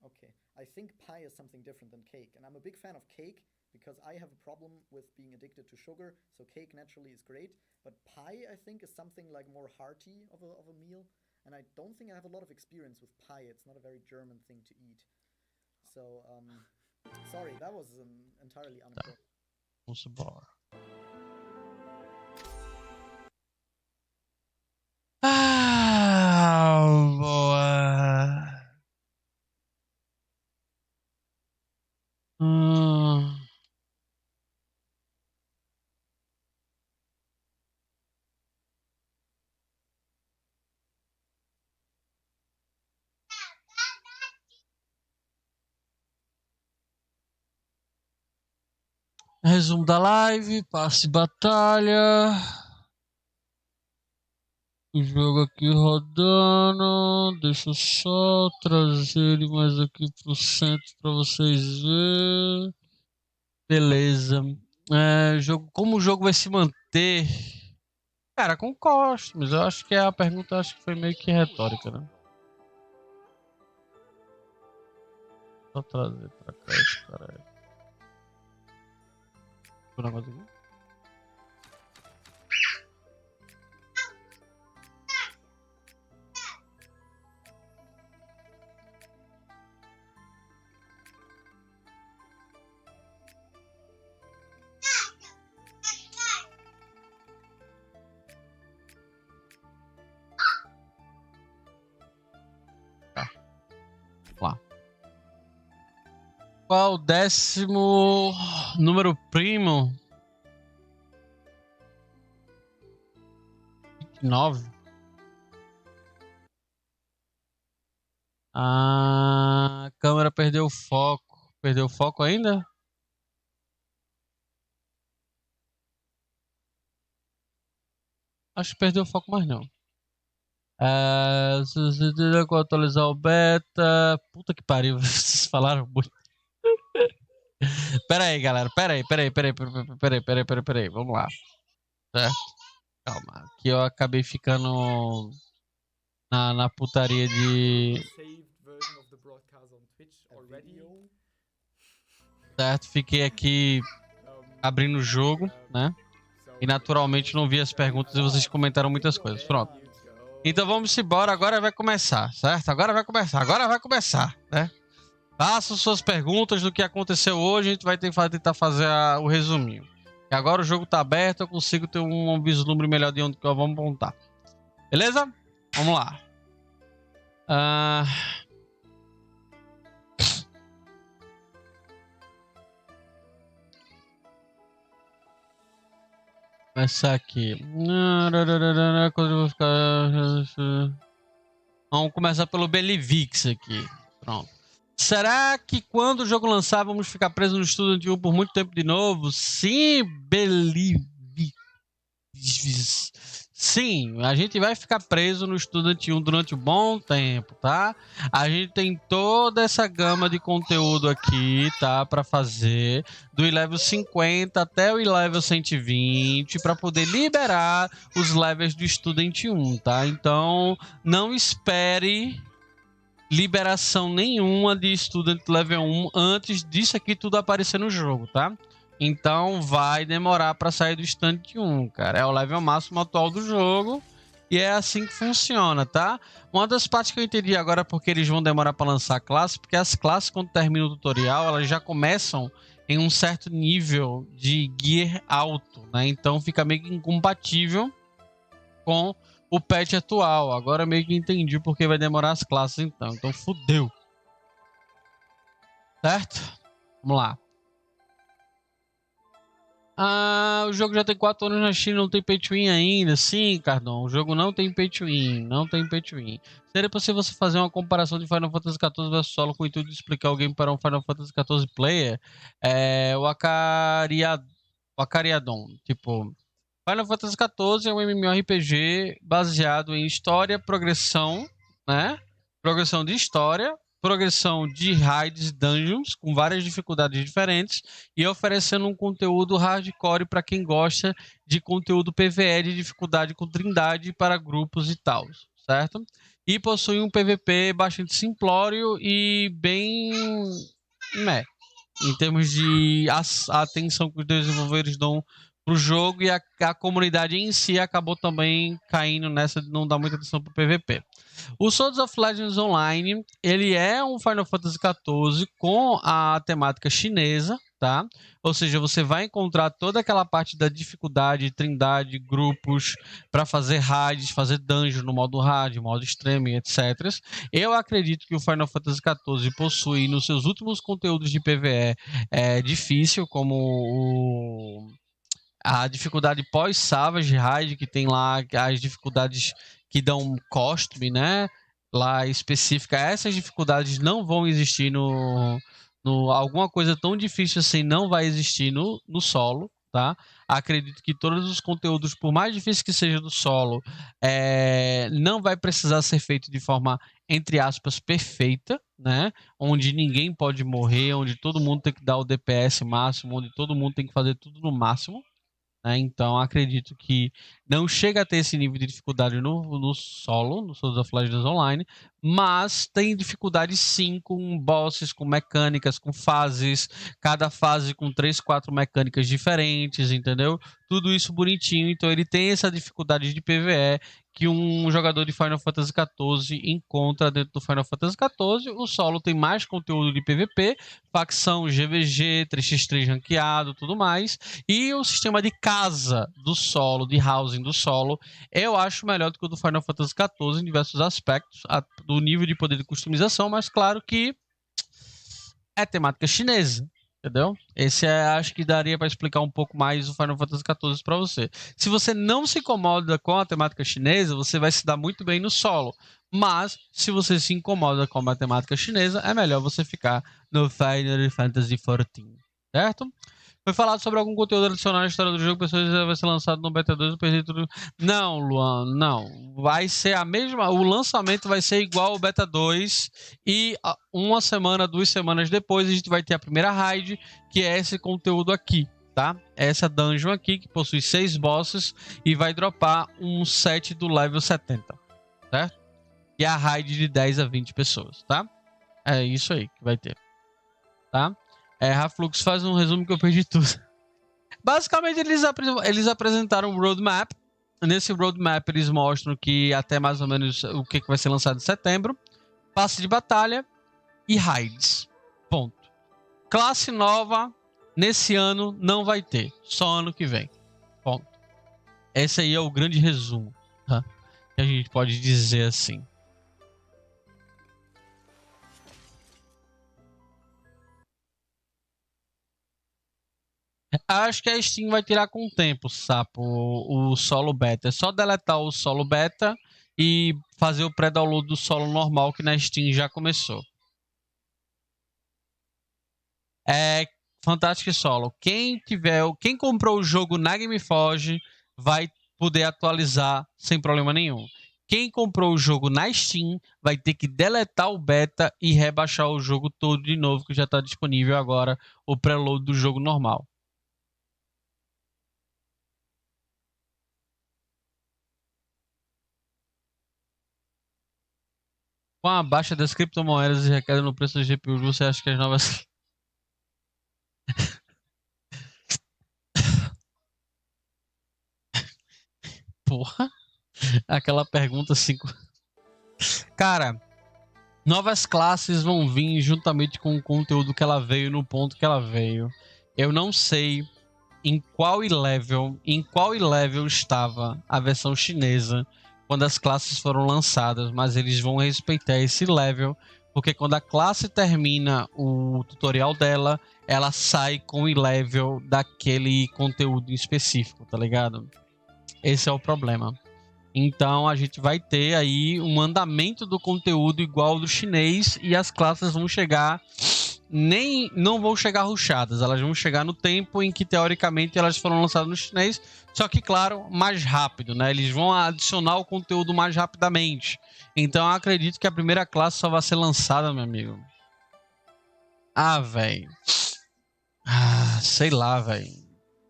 Okay, I think pie is something different than cake, and I'm a big fan of cake because I have a problem with being addicted to sugar, so cake naturally is great, but pie I think is something like more hearty of a meal. And I don't think I have a lot of experience with pie. It's not a very German thing to eat. So, sorry, that was entirely unfair. Vamos embora. Boa. Resumo da live, passe de batalha. O jogo aqui rodando. Deixa eu só trazer ele mais aqui pro centro para vocês verem. Beleza. Como o jogo vai se manter? Cara, com costos. Eu acho que a pergunta acho que foi meio que retórica, né? Só trazer pra cá esse cara aí. Um negócio aqui. Tá. Lá. Qual o 10º número primo? 29. A câmera perdeu o foco. Perdeu o foco ainda? Acho que perdeu o foco mais não. Se atualizar o beta. Puta que pariu, vocês falaram muito. Pera aí, galera. Pera aí. Vamos lá. Certo? Calma. Aqui eu acabei ficando na putaria de... Certo? Fiquei aqui abrindo o jogo, né? E naturalmente não vi as perguntas e vocês comentaram muitas coisas. Pronto. Então vamos embora. Agora vai começar, certo? Agora vai começar, né? Façam suas perguntas do que aconteceu hoje. A gente vai tentar fazer o resuminho. E agora o jogo tá aberto. Eu consigo ter um vislumbre melhor de onde que vamos montar. Beleza? Vamos lá. Começar aqui. Vamos começar pelo Belivix aqui. Pronto. Será que quando o jogo lançar vamos ficar presos no Student 1 por muito tempo de novo? Sim, Belivix. Sim, a gente vai ficar preso no Student 1 durante um bom tempo, tá? A gente tem toda essa gama de conteúdo aqui, tá? Para fazer do level 50 até o level 120 para poder liberar os levels do Student 1, tá? Então, não espere liberação nenhuma de Student Level 1 antes disso aqui tudo aparecer no jogo, tá? Então vai demorar para sair do Student 1, cara. É o level máximo atual do jogo e é assim que funciona, tá? Uma das partes que eu entendi agora porque eles vão demorar para lançar a classe, porque as classes quando termina o tutorial, elas já começam em um certo nível de gear alto, né? Então fica meio que incompatível com o patch atual. Agora meio que entendi porque vai demorar as classes então. Então fudeu. Certo? Vamos lá. O jogo já tem 4 anos na China, não tem pay to win ainda. Sim, Cardão, o jogo não tem pay to win, não tem pay to win. Seria possível você fazer uma comparação de Final Fantasy XIV vs Solo com o intuito de explicar o game para um Final Fantasy XIV player? O Acariadon, tipo... Final Fantasy XIV é um MMORPG baseado em história, progressão, né? Progressão de história, progressão de raids, dungeons, com várias dificuldades diferentes, e oferecendo um conteúdo hardcore para quem gosta de conteúdo PvE de dificuldade com trindade para grupos e tal, certo? E possui um PvP bastante simplório e bem... em termos de atenção que os desenvolvedores dão pro jogo, e a comunidade em si acabou também caindo nessa de não dar muita atenção pro PVP. O Swords of Legends Online, ele é um Final Fantasy XIV com a temática chinesa, tá? Ou seja, você vai encontrar toda aquela parte da dificuldade, trindade, grupos, para fazer raids, fazer dungeon no modo hard, modo extreme, etc. Eu acredito que o Final Fantasy XIV possui nos seus últimos conteúdos de PvE difícil, como a dificuldade pós-Savage Raid, que tem lá as dificuldades que dão costume, né? Lá específica, essas dificuldades não vão existir alguma coisa tão difícil assim não vai existir no solo, tá? Acredito que todos os conteúdos, por mais difícil que seja do solo, não vai precisar ser feito de forma, entre aspas, perfeita, né? Onde ninguém pode morrer, onde todo mundo tem que dar o DPS máximo, onde todo mundo tem que fazer tudo no máximo. Então, acredito que não chega a ter esse nível de dificuldade no solo, no Swords of Legends Online, mas tem dificuldade sim com bosses, com mecânicas, com fases, cada fase com 3, 4 mecânicas diferentes, entendeu? Tudo isso bonitinho, então ele tem essa dificuldade de PvE que um jogador de Final Fantasy XIV encontra dentro do Final Fantasy XIV. O solo tem mais conteúdo de PvP, facção GVG, 3x3 ranqueado, tudo mais. E o sistema de casa do solo, de housing do solo, eu acho melhor do que o do Final Fantasy XIV em diversos aspectos, do nível de poder de customização, mas claro que é temática chinesa. Entendeu? Esse acho que daria para explicar um pouco mais o Final Fantasy XIV para você. Se você não se incomoda com a temática chinesa, você vai se dar muito bem no solo. Mas, se você se incomoda com a matemática chinesa, é melhor você ficar no Final Fantasy XIV. Certo? Foi falado sobre algum conteúdo adicional na história do jogo, pessoas vai ser lançado no Beta 2, eu perdi tudo. Não, Luan, não. Vai ser a mesma, o lançamento vai ser igual ao Beta 2 e uma semana, 2 semanas depois a gente vai ter a primeira raid, que é esse conteúdo aqui, tá? Essa dungeon aqui, que possui 6 bosses e vai dropar um set do level 70, certo? E a raid de 10 a 20 pessoas, tá? É isso aí que vai ter, tá? Raflux, faz um resumo que eu perdi tudo. Basicamente, eles apresentaram um roadmap. Nesse roadmap, eles mostram que até mais ou menos o que vai ser lançado em setembro. Passe de batalha e raids. Ponto. Classe nova, nesse ano, não vai ter. Só ano que vem. Ponto. Esse aí é o grande resumo, tá? Que a gente pode dizer assim. Acho que a Steam vai tirar com o tempo, sapo, o solo beta. É só deletar o solo beta e fazer o pré-download do solo normal, que na Steam já começou. Fantástico Solo. Quem comprou o jogo na GameFoge vai poder atualizar sem problema nenhum. Quem comprou o jogo na Steam vai ter que deletar o beta e rebaixar o jogo todo de novo, que já está disponível agora o preload do jogo normal. Com a baixa das criptomoedas e requeda no preço das GPUs, você acha que as novas... Porra, aquela pergunta 5. Cara, novas classes vão vir juntamente com o conteúdo que ela veio no ponto que ela veio. Eu não sei em qual level estava a versão chinesa quando as classes foram lançadas, mas eles vão respeitar esse level, porque quando a classe termina o tutorial dela, ela sai com o level daquele conteúdo específico, tá ligado? Esse é o problema. Então a gente vai ter aí um andamento do conteúdo igual ao do chinês e as classes vão chegar, não vão chegar rushadas, elas vão chegar no tempo em que teoricamente elas foram lançadas no chinês, só que claro, mais rápido, né? Eles vão adicionar o conteúdo mais rapidamente. Então eu acredito que a primeira classe só vai ser lançada, meu amigo. Ah, velho. Sei lá, velho.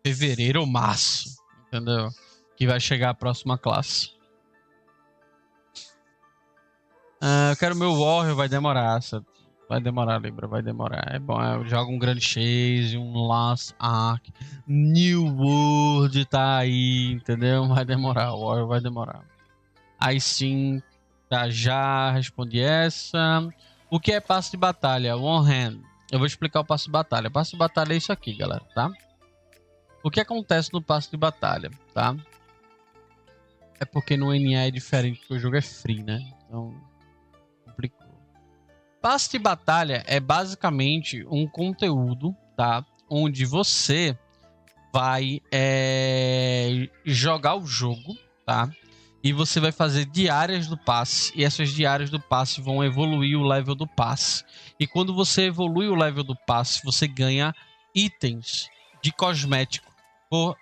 Fevereiro ou março, entendeu? Que vai chegar a próxima classe. Eu quero meu Warrior, vai demorar. Vai demorar, Libra, vai demorar. É bom, eu jogo um Grand Chase, um Last Ark, New World tá aí, entendeu? Vai demorar, o Warrior vai demorar. Aí sim, já respondi essa. O que é passo de batalha? One Hand. Eu vou explicar o passo de batalha. O passo de batalha é isso aqui, galera, tá? O que acontece no passo de batalha, tá? É porque no NA é diferente, porque o jogo é free, né? Então, complicou. Passe de batalha é basicamente um conteúdo, tá? Onde você vai jogar o jogo, tá? E você vai fazer diárias do passe. E essas diárias do passe vão evoluir o level do passe. E quando você evolui o level do passe, você ganha itens de cosmético por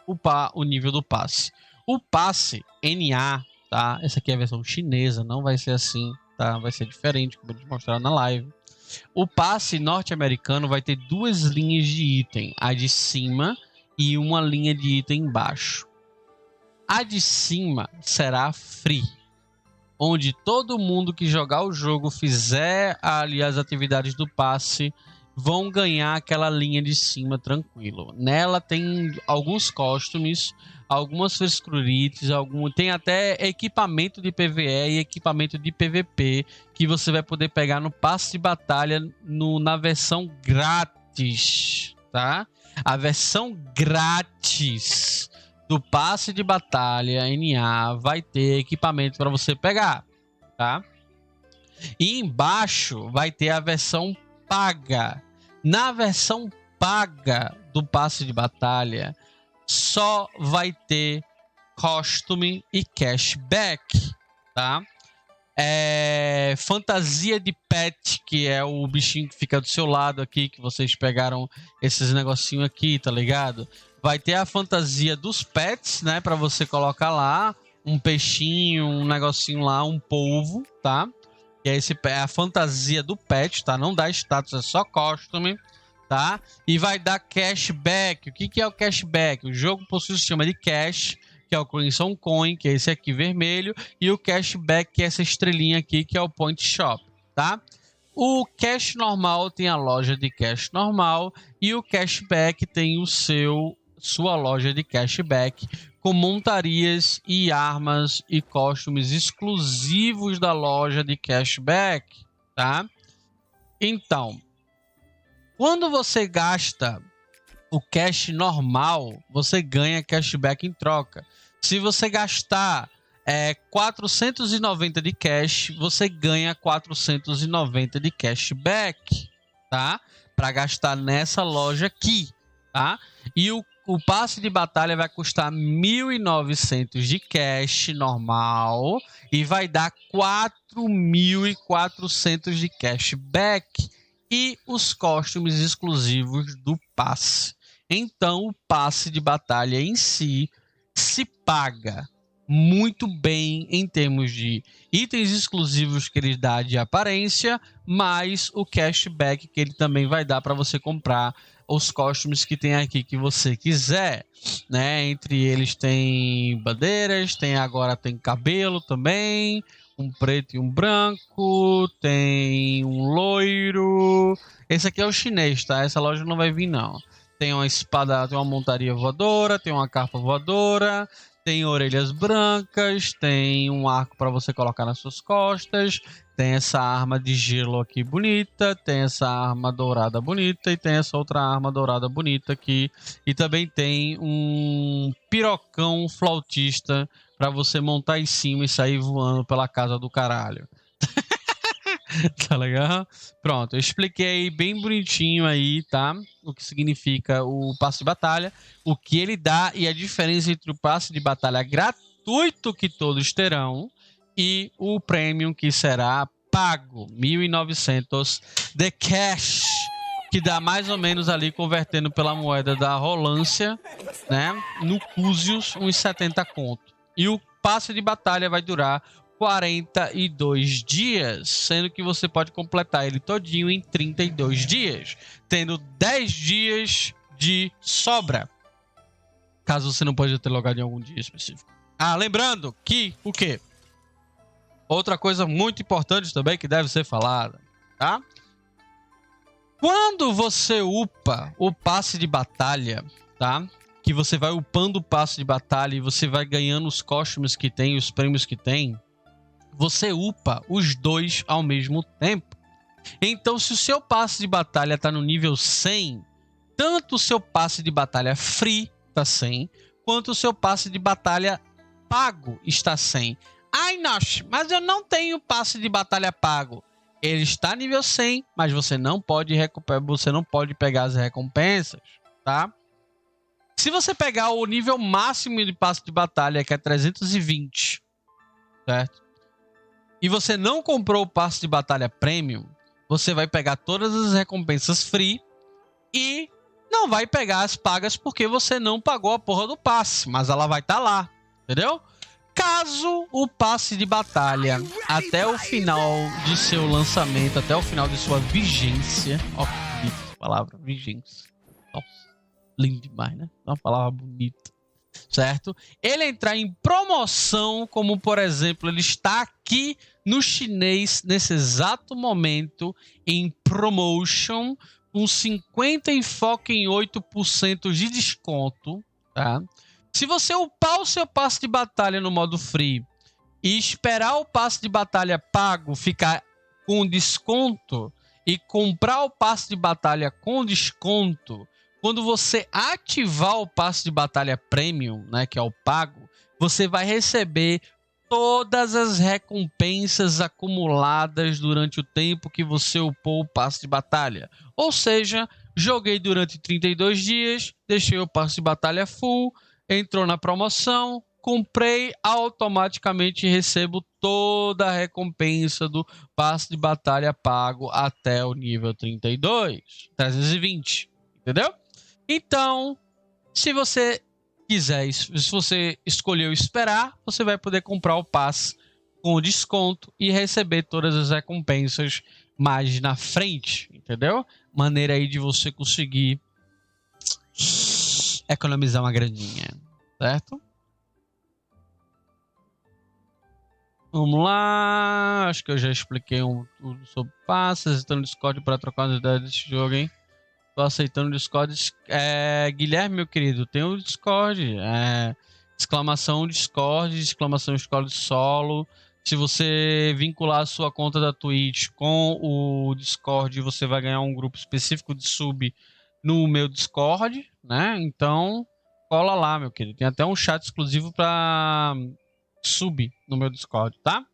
upar o nível do passe. O passe NA, tá? Essa aqui é a versão chinesa, não vai ser assim, tá? Vai ser diferente, como eu vou te mostrar na live. O passe norte-americano vai ter duas linhas de item, a de cima e uma linha de item embaixo. A de cima será free, onde todo mundo que jogar o jogo, fizer ali as atividades do passe, vão ganhar aquela linha de cima tranquilo. Nela tem alguns costumes, algumas frescurites, tem até equipamento de PvE e equipamento de PvP que você vai poder pegar no passe de batalha na versão grátis, tá? A versão grátis do passe de batalha NA vai ter equipamento para você pegar, tá? E embaixo vai ter a versão paga. Na versão paga do passe de batalha só vai ter costume e cashback, tá? Fantasia de pet, que é o bichinho que fica do seu lado aqui, que vocês pegaram esses negocinhos aqui, tá ligado? Vai ter a fantasia dos pets, né? Pra você colocar lá um peixinho, um negocinho lá, um polvo, tá? Que é a fantasia do pet, tá? Não dá status, é só costume, tá? E vai dar cashback. O que é o cashback? O jogo possui o sistema de cash, que é o Crimson Coin, que é esse aqui vermelho, e o cashback, que é essa estrelinha aqui, que é o Point Shop, tá? O cash normal tem a loja de cash normal e o cashback tem sua loja de cashback com montarias e armas e costumes exclusivos da loja de cashback, tá? Então, quando você gasta o cash normal, você ganha cashback em troca. Se você gastar 490 de cash, você ganha 490 de cashback, tá? Para gastar nessa loja aqui, tá? E o passe de batalha vai custar 1.900 de cash normal e vai dar 4.400 de cashback e os costumes exclusivos do passe. Então, o passe de batalha em si se paga muito bem em termos de itens exclusivos que ele dá de aparência, mais o cashback que ele também vai dar para você comprar os costumes que tem aqui que você quiser, né? Entre eles tem bandeiras, agora tem cabelo também, um preto e um branco, tem um loiro. Esse aqui é o chinês, tá? Essa loja não vai vir não. Tem uma espada, tem uma montaria voadora, tem uma capa voadora, tem orelhas brancas, tem um arco para você colocar nas suas costas, tem essa arma de gelo aqui bonita, tem essa arma dourada bonita e tem essa outra arma dourada bonita aqui. E também tem um pirocão flautista pra você montar em cima e sair voando pela casa do caralho. Tá legal? Pronto, eu expliquei bem bonitinho aí, tá? O que significa o passe de batalha, o que ele dá e a diferença entre o passe de batalha gratuito que todos terão e o premium que será pago, 1.900 de cash, que dá mais ou menos ali, convertendo pela moeda da rolância, né? No Cusius, uns 70 conto. E o passe de batalha vai durar 42 dias, sendo que você pode completar ele todinho em 32 dias, tendo 10 dias de sobra, caso você não pode ter logado em algum dia específico. Ah, lembrando que, o quê? Outra coisa muito importante também que deve ser falada, tá? Quando você upa o passe de batalha, tá? Que você vai upando o passe de batalha e você vai ganhando os costumes que tem, os prêmios que tem, você upa os dois ao mesmo tempo. Então, se o seu passe de batalha está no nível 100, tanto o seu passe de batalha free está 100, quanto o seu passe de batalha pago está 100. Ai, Inochi, mas eu não tenho passe de batalha pago. Ele está nível 100, mas você não pode pegar as recompensas, tá? Se você pegar o nível máximo de passe de batalha, que é 320, certo? E você não comprou o passe de batalha premium, você vai pegar todas as recompensas free e não vai pegar as pagas porque você não pagou a porra do passe, mas ela vai estar lá, entendeu? Caso o passe de batalha até o final de seu lançamento, até o final de sua vigência, ó, que bonita essa palavra, vigência, nossa, lindo demais, né? Uma palavra bonita. Certo? Ele entrar em promoção, como por exemplo, ele está aqui no chinês nesse exato momento em promotion com 58% de desconto, tá? Se você upar o seu passe de batalha no modo free e esperar o passe de batalha pago ficar com desconto e comprar o passe de batalha com desconto, quando você ativar o passe de batalha premium, né, que é o pago, você vai receber todas as recompensas acumuladas durante o tempo que você upou o passe de batalha. Ou seja, joguei durante 32 dias, deixei o passe de batalha full, entrou na promoção, comprei, automaticamente recebo toda a recompensa do passe de batalha pago até o nível 320, entendeu? Então, se você quiser, se você escolheu esperar, você vai poder comprar o passe com desconto e receber todas as recompensas mais na frente, entendeu? Maneira aí de você conseguir economizar uma graninha, certo? Vamos lá, acho que eu já expliquei tudo sobre passes, estou no Discord para trocar as ideias desse jogo, hein? Tô aceitando o Discord. Guilherme, meu querido, tem o Discord. Exclamação Discord, exclamação Discord solo. Se você vincular a sua conta da Twitch com o Discord, você vai ganhar um grupo específico de sub no meu Discord, né? Então, cola lá, meu querido. Tem até um chat exclusivo para sub no meu Discord, tá?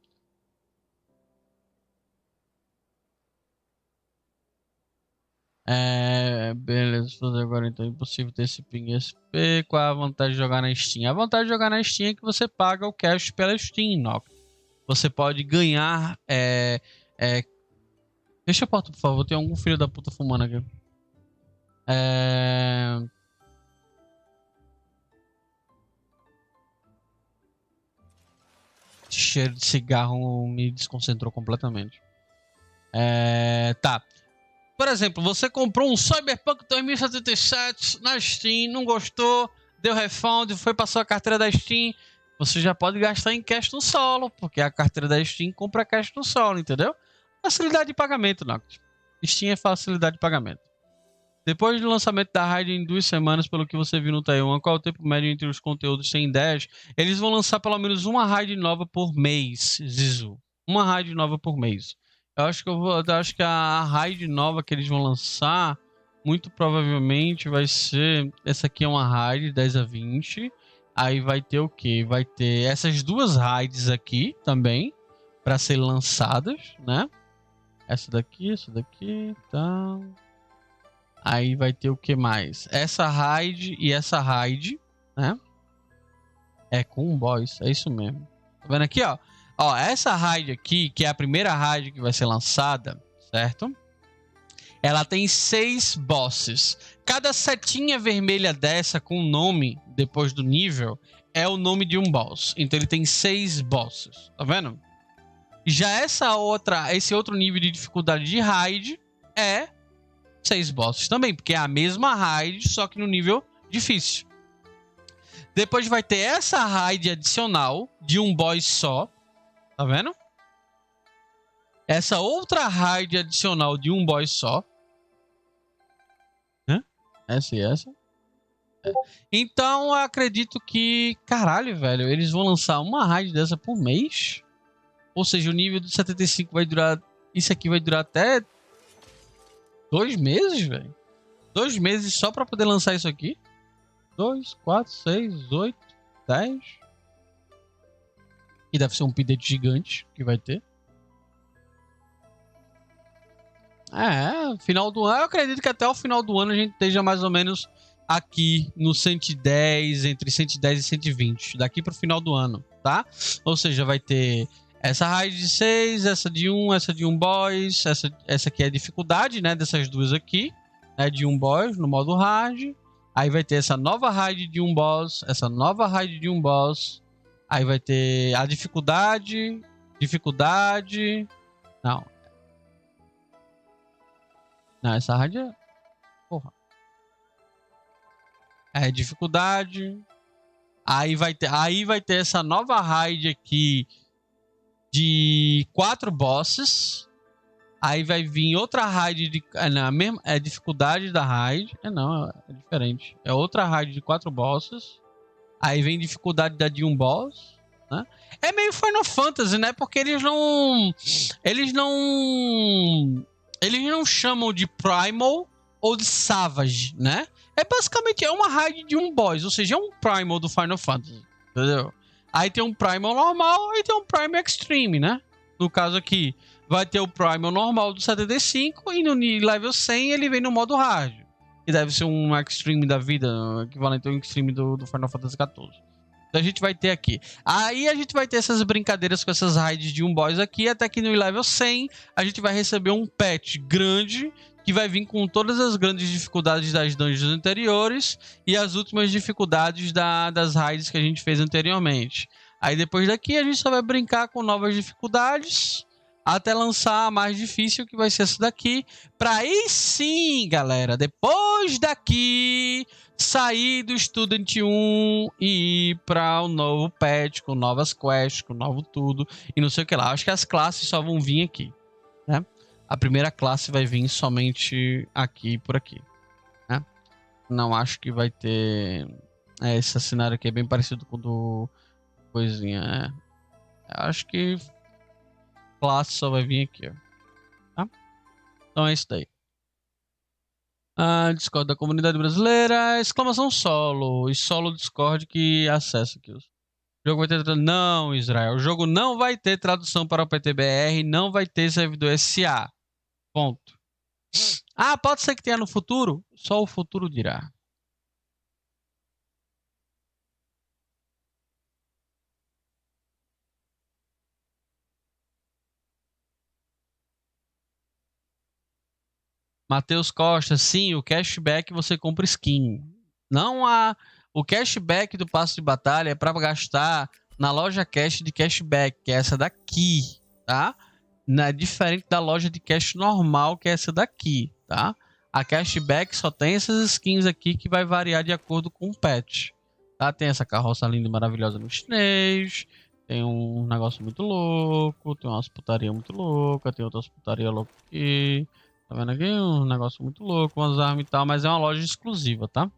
Beleza, fazer agora então. Impossível ter esse ping SP. Qual é a vantagem de jogar na Steam? A vantagem de jogar na Steam é que você paga o cash pela Steam, Inochi. Você pode ganhar. Deixa a porta, por favor. Tem algum filho da puta fumando aqui. Esse cheiro de cigarro me desconcentrou completamente. Tá. Por exemplo, você comprou um Cyberpunk 2077 na Steam, não gostou, deu refund, foi para sua carteira da Steam, você já pode gastar em cash no solo, porque a carteira da Steam compra cash no solo, entendeu? Facilidade de pagamento, Noct. Steam é facilidade de pagamento. Depois do lançamento da raid em 2 semanas, pelo que você viu no Taiwan, qual é o tempo médio entre os conteúdos 100 e 10? Eles vão lançar pelo menos uma raid nova por mês, Zizu. Uma raid nova por mês. Eu acho que a raid nova que eles vão lançar, muito provavelmente vai ser... Essa aqui é uma raid 10 a 20. Aí vai ter o quê? Vai ter essas duas raids aqui também, para ser lançadas, né? Essa daqui, tá. Aí vai ter o que mais? Essa raid e essa raid, né? É com boss, é isso mesmo. Tá vendo aqui, ó? Ó, essa raid aqui, que é a primeira raid que vai ser lançada, certo? Ela tem 6 bosses. Cada setinha vermelha dessa com nome depois do nível é o nome de um boss. Então ele tem 6 bosses, tá vendo? Já esse outro nível de dificuldade de raid é 6 bosses também, porque é a mesma raid, só que no nível difícil. Depois vai ter essa raid adicional de um boss só, tá vendo? Essa outra raid adicional de um boss só. Essa e essa. Então eu acredito que, caralho, velho, eles vão lançar uma raid dessa por mês. Ou seja, o nível do 75 vai durar... Isso aqui vai durar até 2 meses, velho. 2 meses só pra poder lançar isso aqui. 2, 4, 6, 8, 10. E deve ser um update gigante que vai ter. Final do ano. Eu acredito que até o final do ano a gente esteja mais ou menos aqui no 110, entre 110 e 120. Daqui pro final do ano, tá? Ou seja, vai ter essa raid de 6, essa de 1 boss. Essa aqui é a dificuldade, né? Dessas duas aqui. Né, de 1 boss no modo hard. Aí vai ter essa nova raid de 1 boss. Essa nova raid de 1 boss. Aí vai ter a dificuldade. Não, essa raid é... Porra. É dificuldade. Aí vai ter essa nova raid aqui de 4 bosses. Aí vai vir outra raid de... É dificuldade da raid. Não, é diferente. É outra raid de 4 bosses. Aí vem dificuldade da de 1 boss. Né? É meio Final Fantasy, né? Porque eles não chamam de Primal ou de Savage, né? Basicamente uma raid de 1 boss, ou seja, é um Primal do Final Fantasy, entendeu? Aí tem um Primal normal e tem um Primal Extreme, né? No caso aqui, vai ter o Primal normal do 75 e no level 100 ele vem no modo hard. Que deve ser um Extreme da vida, equivalente ao Extreme do Final Fantasy XIV. Então a gente vai ter aqui. Aí a gente vai ter essas brincadeiras com essas raids de 1 boss aqui, até que no level 100 a gente vai receber um patch grande, que vai vir com todas as grandes dificuldades das dungeons anteriores e as últimas dificuldades das raids que a gente fez anteriormente. Aí depois daqui a gente só vai brincar com novas dificuldades, até lançar a mais difícil, que vai ser essa daqui. Pra aí sim, galera, depois daqui... sair do Student 1 e ir para o novo patch, com novas quests, com novo tudo, e não sei o que lá. Acho que as classes só vão vir aqui, né? A primeira classe vai vir somente aqui e por aqui, né? Não acho que vai ter... esse cenário aqui é bem parecido com o do... coisinha, né? Acho que classe só vai vir aqui, ó. Tá? Então é isso daí. Discord da comunidade brasileira, exclamação solo, e solo Discord que acessa aqui. O jogo vai ter... Não, Israel, o jogo não vai ter tradução para o PTBR, não vai ter servidor SA. Ponto. Pode ser que tenha no futuro? Só o futuro dirá. Matheus Costa, sim, o cashback você compra skin. Não há... O cashback do passe de batalha é para gastar na loja cash de cashback, que é essa daqui, tá? É diferente da loja de cash normal, que é essa daqui, tá? A cashback só tem essas skins aqui que vai variar de acordo com o patch, tá? Tem essa carroça linda e maravilhosa no chinês, tem um negócio muito louco, tem umas putaria muito louca, tem outras putaria louca aqui... Tá vendo aqui? Um negócio muito louco, umas armas e tal, mas é uma loja exclusiva, tá?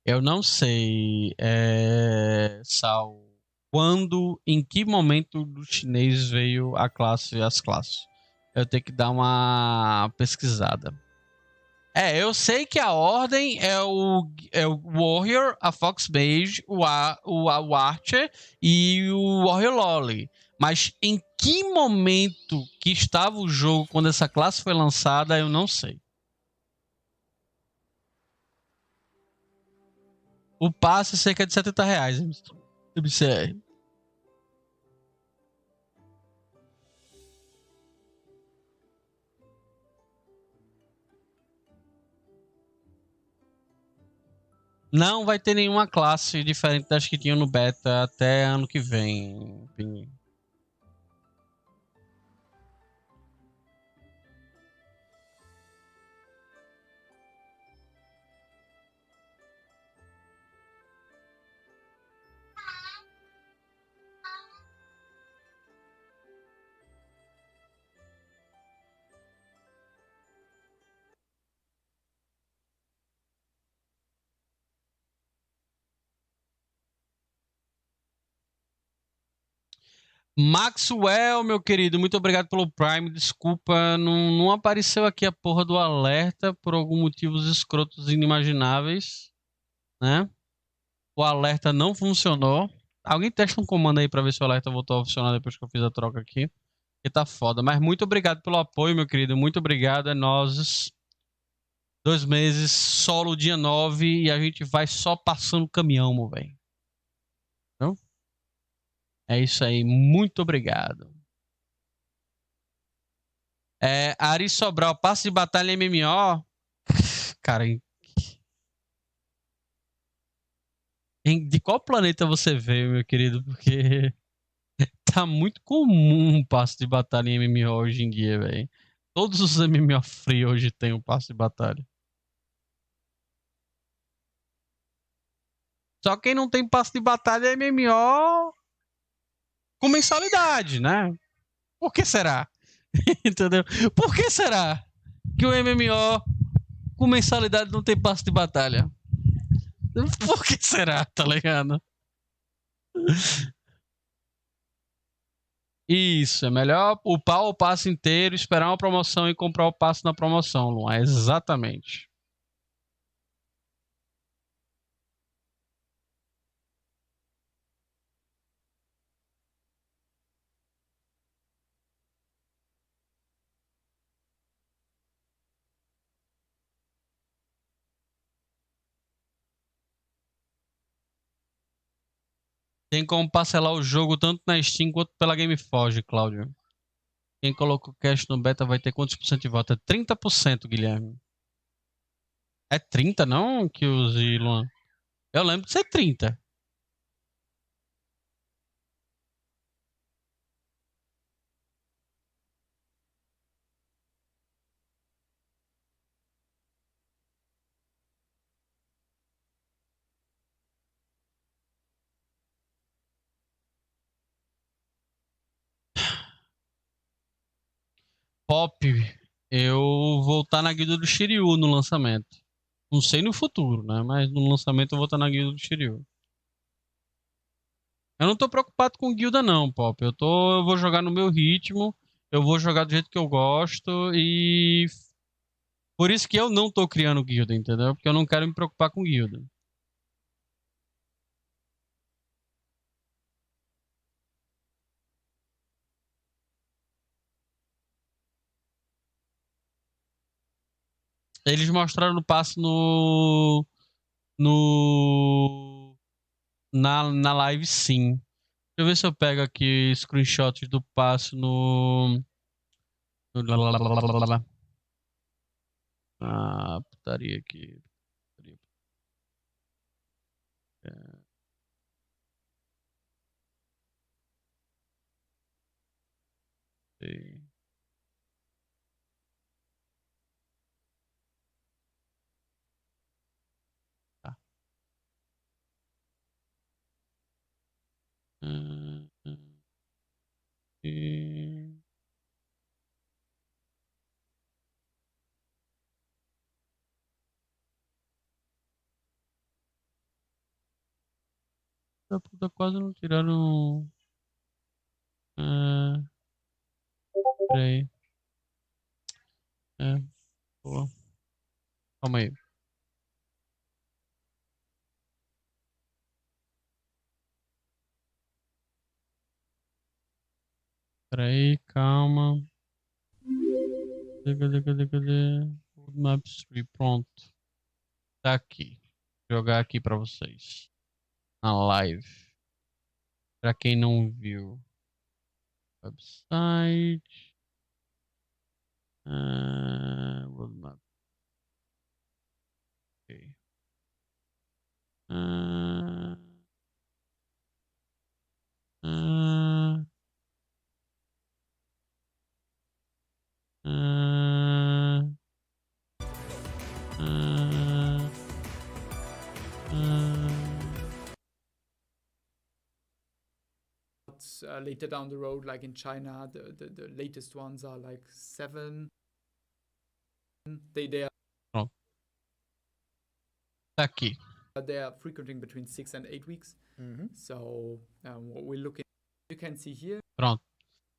Eu não sei, Sal, quando, em que momento do chinês veio as classes. Eu tenho que dar uma pesquisada. Eu sei que a ordem é o Warrior, a Fox Mage, o Archer e o Warrior Lolly. Mas em que momento que estava o jogo quando essa classe foi lançada, eu não sei. O passe é cerca de R$70, MCR. Não vai ter nenhuma classe diferente das que tinham no beta até ano que vem. Maxwell, meu querido, muito obrigado pelo Prime. Desculpa, não apareceu aqui a porra do alerta por algum motivos escrotos inimagináveis, né? O alerta não funcionou. Alguém testa um comando aí pra ver se o alerta voltou a funcionar depois que eu fiz a troca aqui. Que tá foda. Mas muito obrigado pelo apoio, meu querido. Muito obrigado, é nós. 2 meses, solo dia 9 e a gente vai só passando o caminhão, meu velho. Então, é isso aí. Muito obrigado. Ari Sobral, passe de batalha MMO. Cara, de qual planeta você veio, meu querido? Porque tá muito comum um passe de batalha em MMO hoje em dia, velho. Todos os MMO free hoje tem um passe de batalha. Só quem não tem passe de batalha é MMO com mensalidade, né? Por que será? Entendeu? Por que será que o MMO com mensalidade não tem passe de batalha? Por que será, tá ligado? Isso, é melhor upar o passe inteiro, esperar uma promoção e comprar o passe na promoção, Luan. Exatamente. Tem como parcelar o jogo tanto na Steam quanto pela GameForge, Cláudio. Quem colocou cash no beta vai ter quantos por cento de volta? 30%, Guilherme. É 30, não, que use, Luan? Eu lembro de ser 30. Pop, eu vou estar na guilda do Shiryu no lançamento. Não sei no futuro, né? Mas no lançamento eu vou estar na guilda do Shiryu. Eu não tô preocupado com guilda não, Pop. Eu vou jogar no meu ritmo, eu vou jogar do jeito que eu gosto e por isso que eu não tô criando guilda, entendeu? Porque eu não quero me preocupar com guilda. Eles mostraram no passo na live, sim. Deixa eu ver se eu pego aqui screenshots do passo no. Ah, putaria aqui. É. Sei. Tá. E... Da puta, quase não tiraram. Peraí. É, boa. Calma aí. Peraí, calma. Cadê? RoadMap 3, pronto. Tá aqui. Vou jogar aqui pra vocês. Na live. Pra quem não viu. Website. RoadMap. Ok. Ah, ah, ah, ah, later down the road, like in China, the latest ones are like 7. They are. pronto. Tá aqui. They are frequenting between 6 and 8 weeks. So what we're looking, you can see here. Pronto.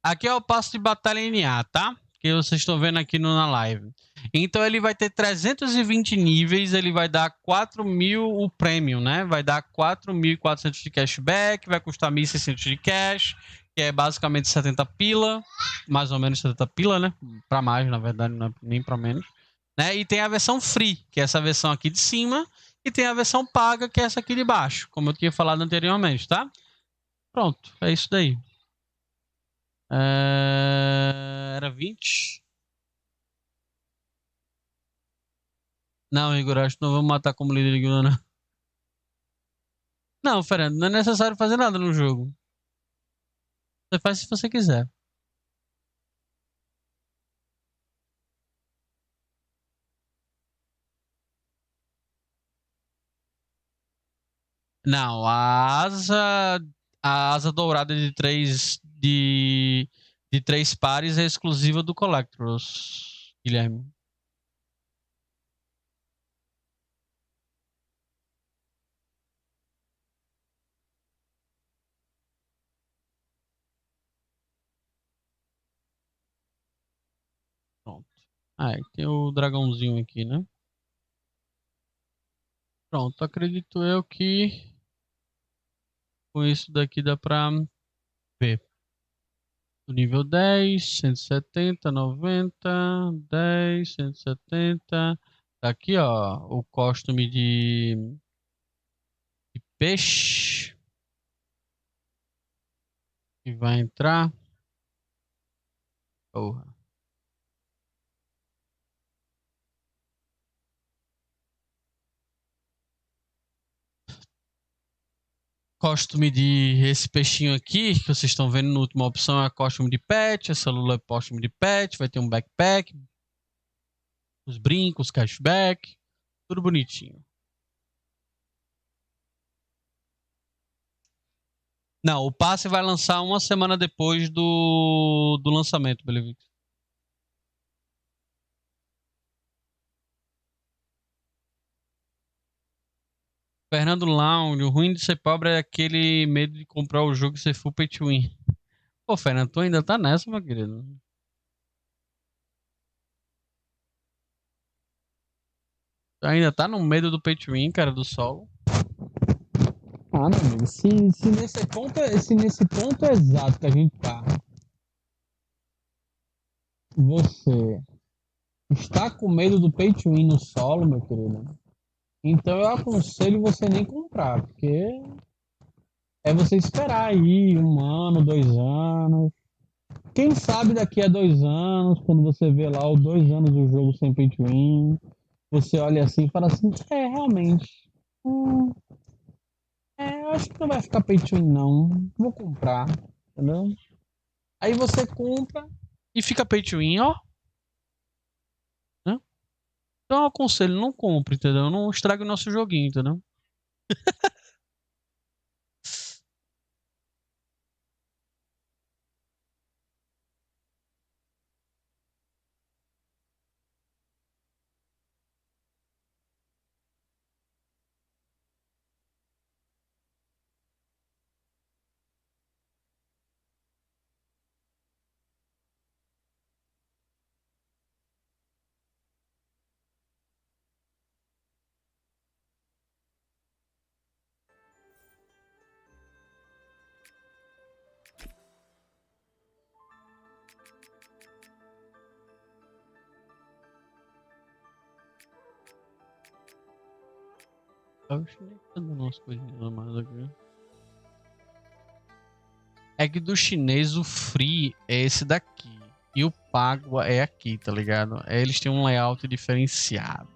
Aqui é o passo de batalha NA, tá? Que vocês estão vendo aqui na live. Então ele vai ter 320 níveis, ele vai dar 4.000 o premium, né? Vai dar 4.400 de cashback, vai custar 1.600 de cash, que é basicamente 70 pila, mais ou menos 70 pila, né? Para mais, na verdade, não é nem para menos. Né? E tem a versão free, que é essa versão aqui de cima, e tem a versão paga, que é essa aqui de baixo, como eu tinha falado anteriormente, tá? Pronto, é isso daí. Era 20? Não, Igor, acho que não vamos matar como líder de guilda, não. Não, Fernando, não é necessário fazer nada no jogo. Você faz se você quiser. Não, a asa dourada de três pares é exclusiva do Collectors, Guilherme. Pronto. Aí tem o dragãozinho aqui, né? Pronto, acredito eu que com isso daqui dá pra ver. Do nível 10, 170, 90, 10, 170. Tá aqui, ó, o costume de peixe que vai entrar. Porra. Costume de esse peixinho aqui, que vocês estão vendo na última opção, é costume de pet. Essa lula é costume de pet. Vai ter um backpack, os brincos, cashback, tudo bonitinho. Não, o passe vai lançar uma semana depois do lançamento, beleza? Fernando Lounge, o ruim de ser pobre é aquele medo de comprar o jogo e ser full pay to win. Pô, Fernando, tu ainda tá nessa, meu querido. Tu ainda tá no medo do pay to win, cara, do solo. Ah, meu amigo, se nesse ponto exato que a gente tá, você está com medo do pay to win no solo, meu querido, então eu aconselho você nem comprar, porque é você esperar aí 1 ano, 2 anos. Quem sabe daqui a 2 anos, quando você vê lá os 2 anos do jogo sem pay to win, você olha assim e fala assim, realmente, eu acho que não vai ficar pay to win não, vou comprar, entendeu? Aí você compra e fica pay to win, ó. Né? Então eu aconselho, não compre, entendeu? Não estrague o nosso joguinho, entendeu? O chinês tá dando umas coisinhas a mais aqui. É que do chinês o free é esse daqui. E o pago é aqui, tá ligado? Eles têm um layout diferenciado.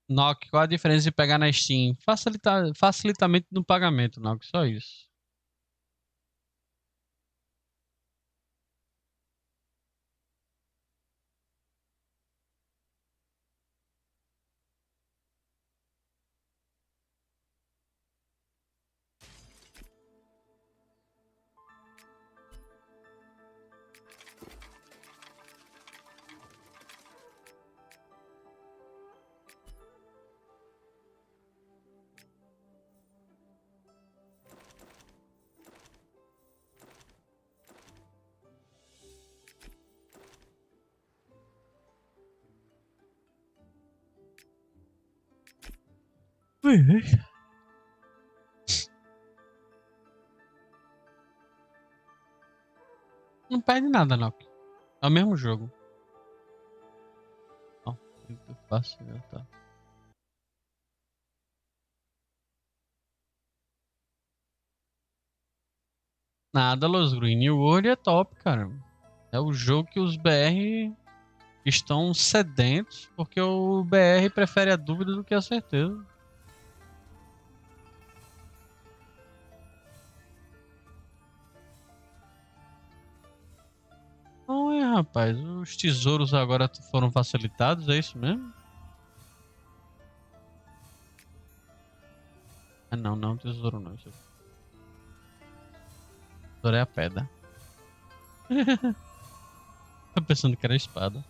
Nock, qual a diferença de pegar na Steam? Facilitamento no pagamento, Nock, só isso. Não perde nada, Nock. É o mesmo jogo. Ó, muito fácil, tá. Nada, Los Green. New World é top, cara. É o jogo que os BR estão sedentos, porque o BR prefere a dúvida do que a certeza. Não é, rapaz. Os tesouros agora foram facilitados, é isso mesmo? Ah, não, tesouro não. Isso aqui. Tesouro é a pedra. Tô pensando que era a espada.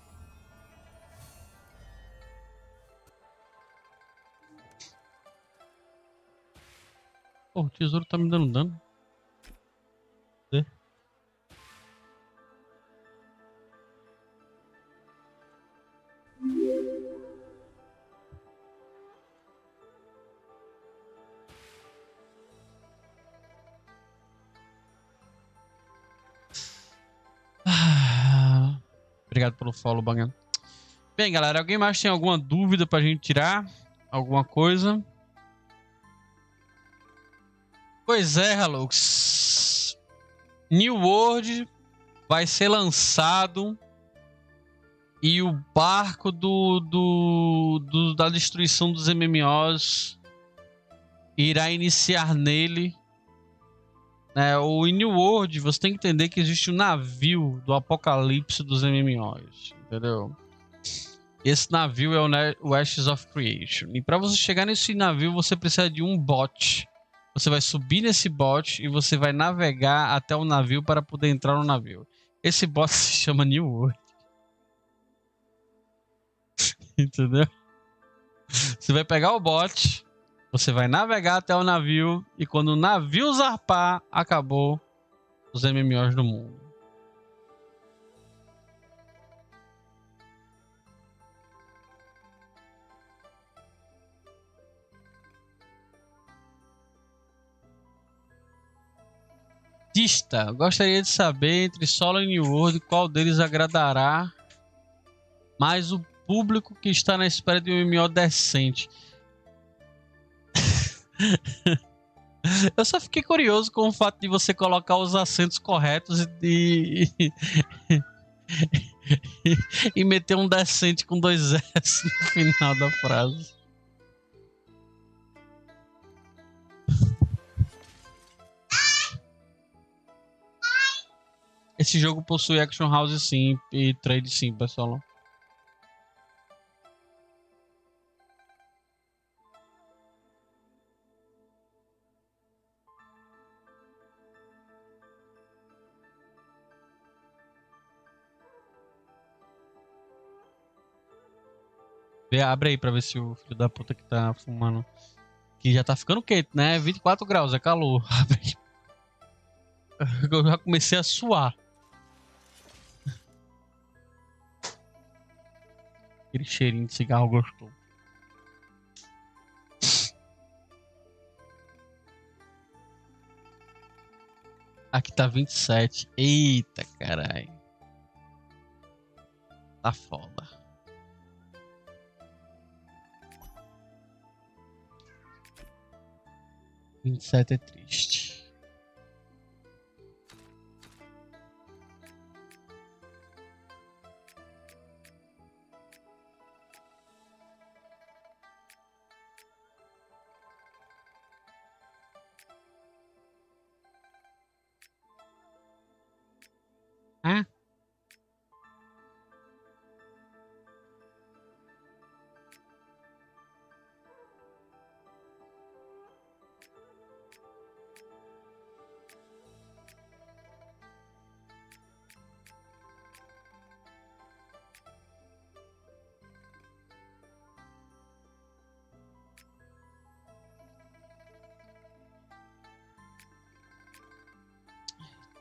Pô, o tesouro tá me dando dano. Cadê? Obrigado pelo follow, Bangan. Bem, galera, alguém mais tem alguma dúvida pra gente tirar? Alguma coisa? Pois é, Halux. New World vai ser lançado e o barco da destruição dos MMOs irá iniciar nele. O New World, você tem que entender que existe um navio do apocalipse dos MMOs, entendeu? Esse navio é o Ashes of Creation. E para você chegar nesse navio, você precisa de um bot. Você vai subir nesse bot e você vai navegar até o navio para poder entrar no navio. Esse bot se chama New World. Entendeu? Você vai pegar o bot, você vai navegar até o navio e quando o navio zarpar, acabou os MMOs do mundo. Tista, gostaria de saber entre Solo e New World qual deles agradará mais o público que está na espera de um MMO decente. Eu só fiquei curioso com o fato de você colocar os acentos corretos e meter um decente com 2 S no final da frase. Esse jogo possui Action House sim e Trade sim, pessoal. Abre aí pra ver se o filho da puta que tá fumando. Que já tá ficando quente, né? 24 graus, é calor. Abre aí. Eu já comecei a suar. Aquele cheirinho de cigarro gostoso. Aqui tá 27. Eita, caralho. Tá foda. — 27 é triste. Ah?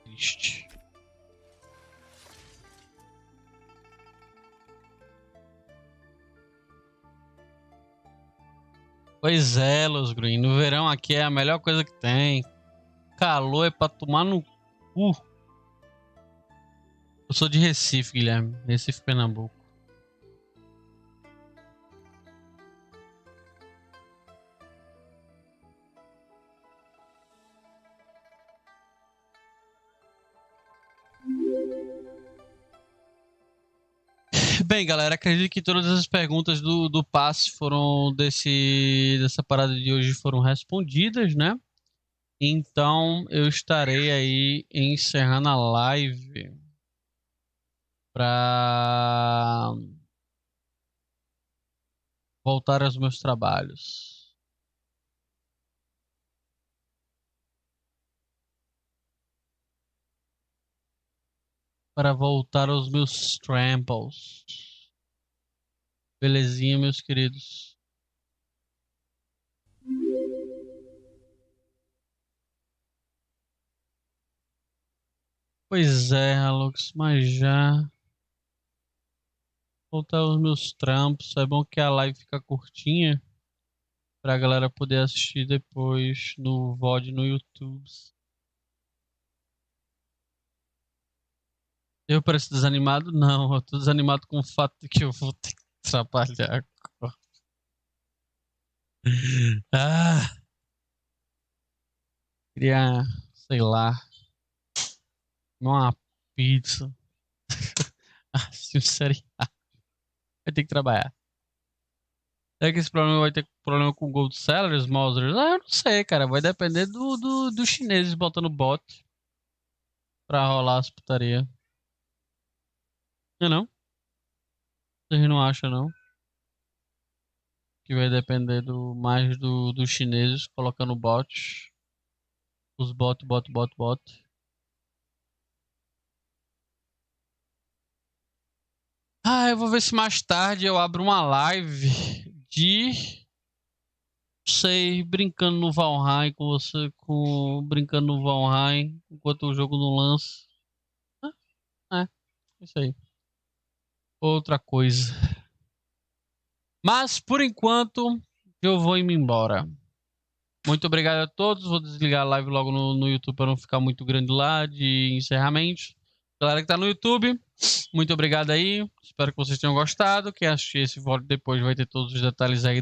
Triste. Pois é, Los Green. No verão aqui é a melhor coisa que tem. Calor é pra tomar no cu. Eu sou de Recife, Guilherme. Recife, Pernambuco. Bem, galera, acredito que todas as perguntas do passe foram dessa parada de hoje foram respondidas, né? Então eu estarei aí encerrando a live para voltar aos meus trabalhos. Para voltar aos meus tramples. Belezinha, meus queridos. Pois é, Alux, mas já voltar aos meus trampos. É bom que a live fica curtinha pra galera poder assistir depois no VOD no YouTube. Eu pareço desanimado? Não, eu tô desanimado com o fato de que eu vou ter que trabalhar agora. Ah, queria, sei lá, uma pizza. Assim, sério. Vai ter que trabalhar. Será que esse problema vai ter problema com Gold Sellers, Mousers? Ah, eu não sei, cara. Vai depender dos chineses botando bot pra rolar as putaria. Não? Vocês não acham, não? Que vai depender mais dos chineses colocando bot. Os bot. Ah, eu vou ver se mais tarde eu abro uma live de... Não sei, brincando no Valheim com você, brincando no Valheim enquanto o jogo não lança. Isso aí. Outra coisa. Mas, por enquanto, eu vou indo embora. Muito obrigado a todos. Vou desligar a live logo no YouTube para não ficar muito grande lá de encerramento. Galera que tá no YouTube, muito obrigado aí. Espero que vocês tenham gostado. Quem assistir esse vídeo depois vai ter todos os detalhes aí da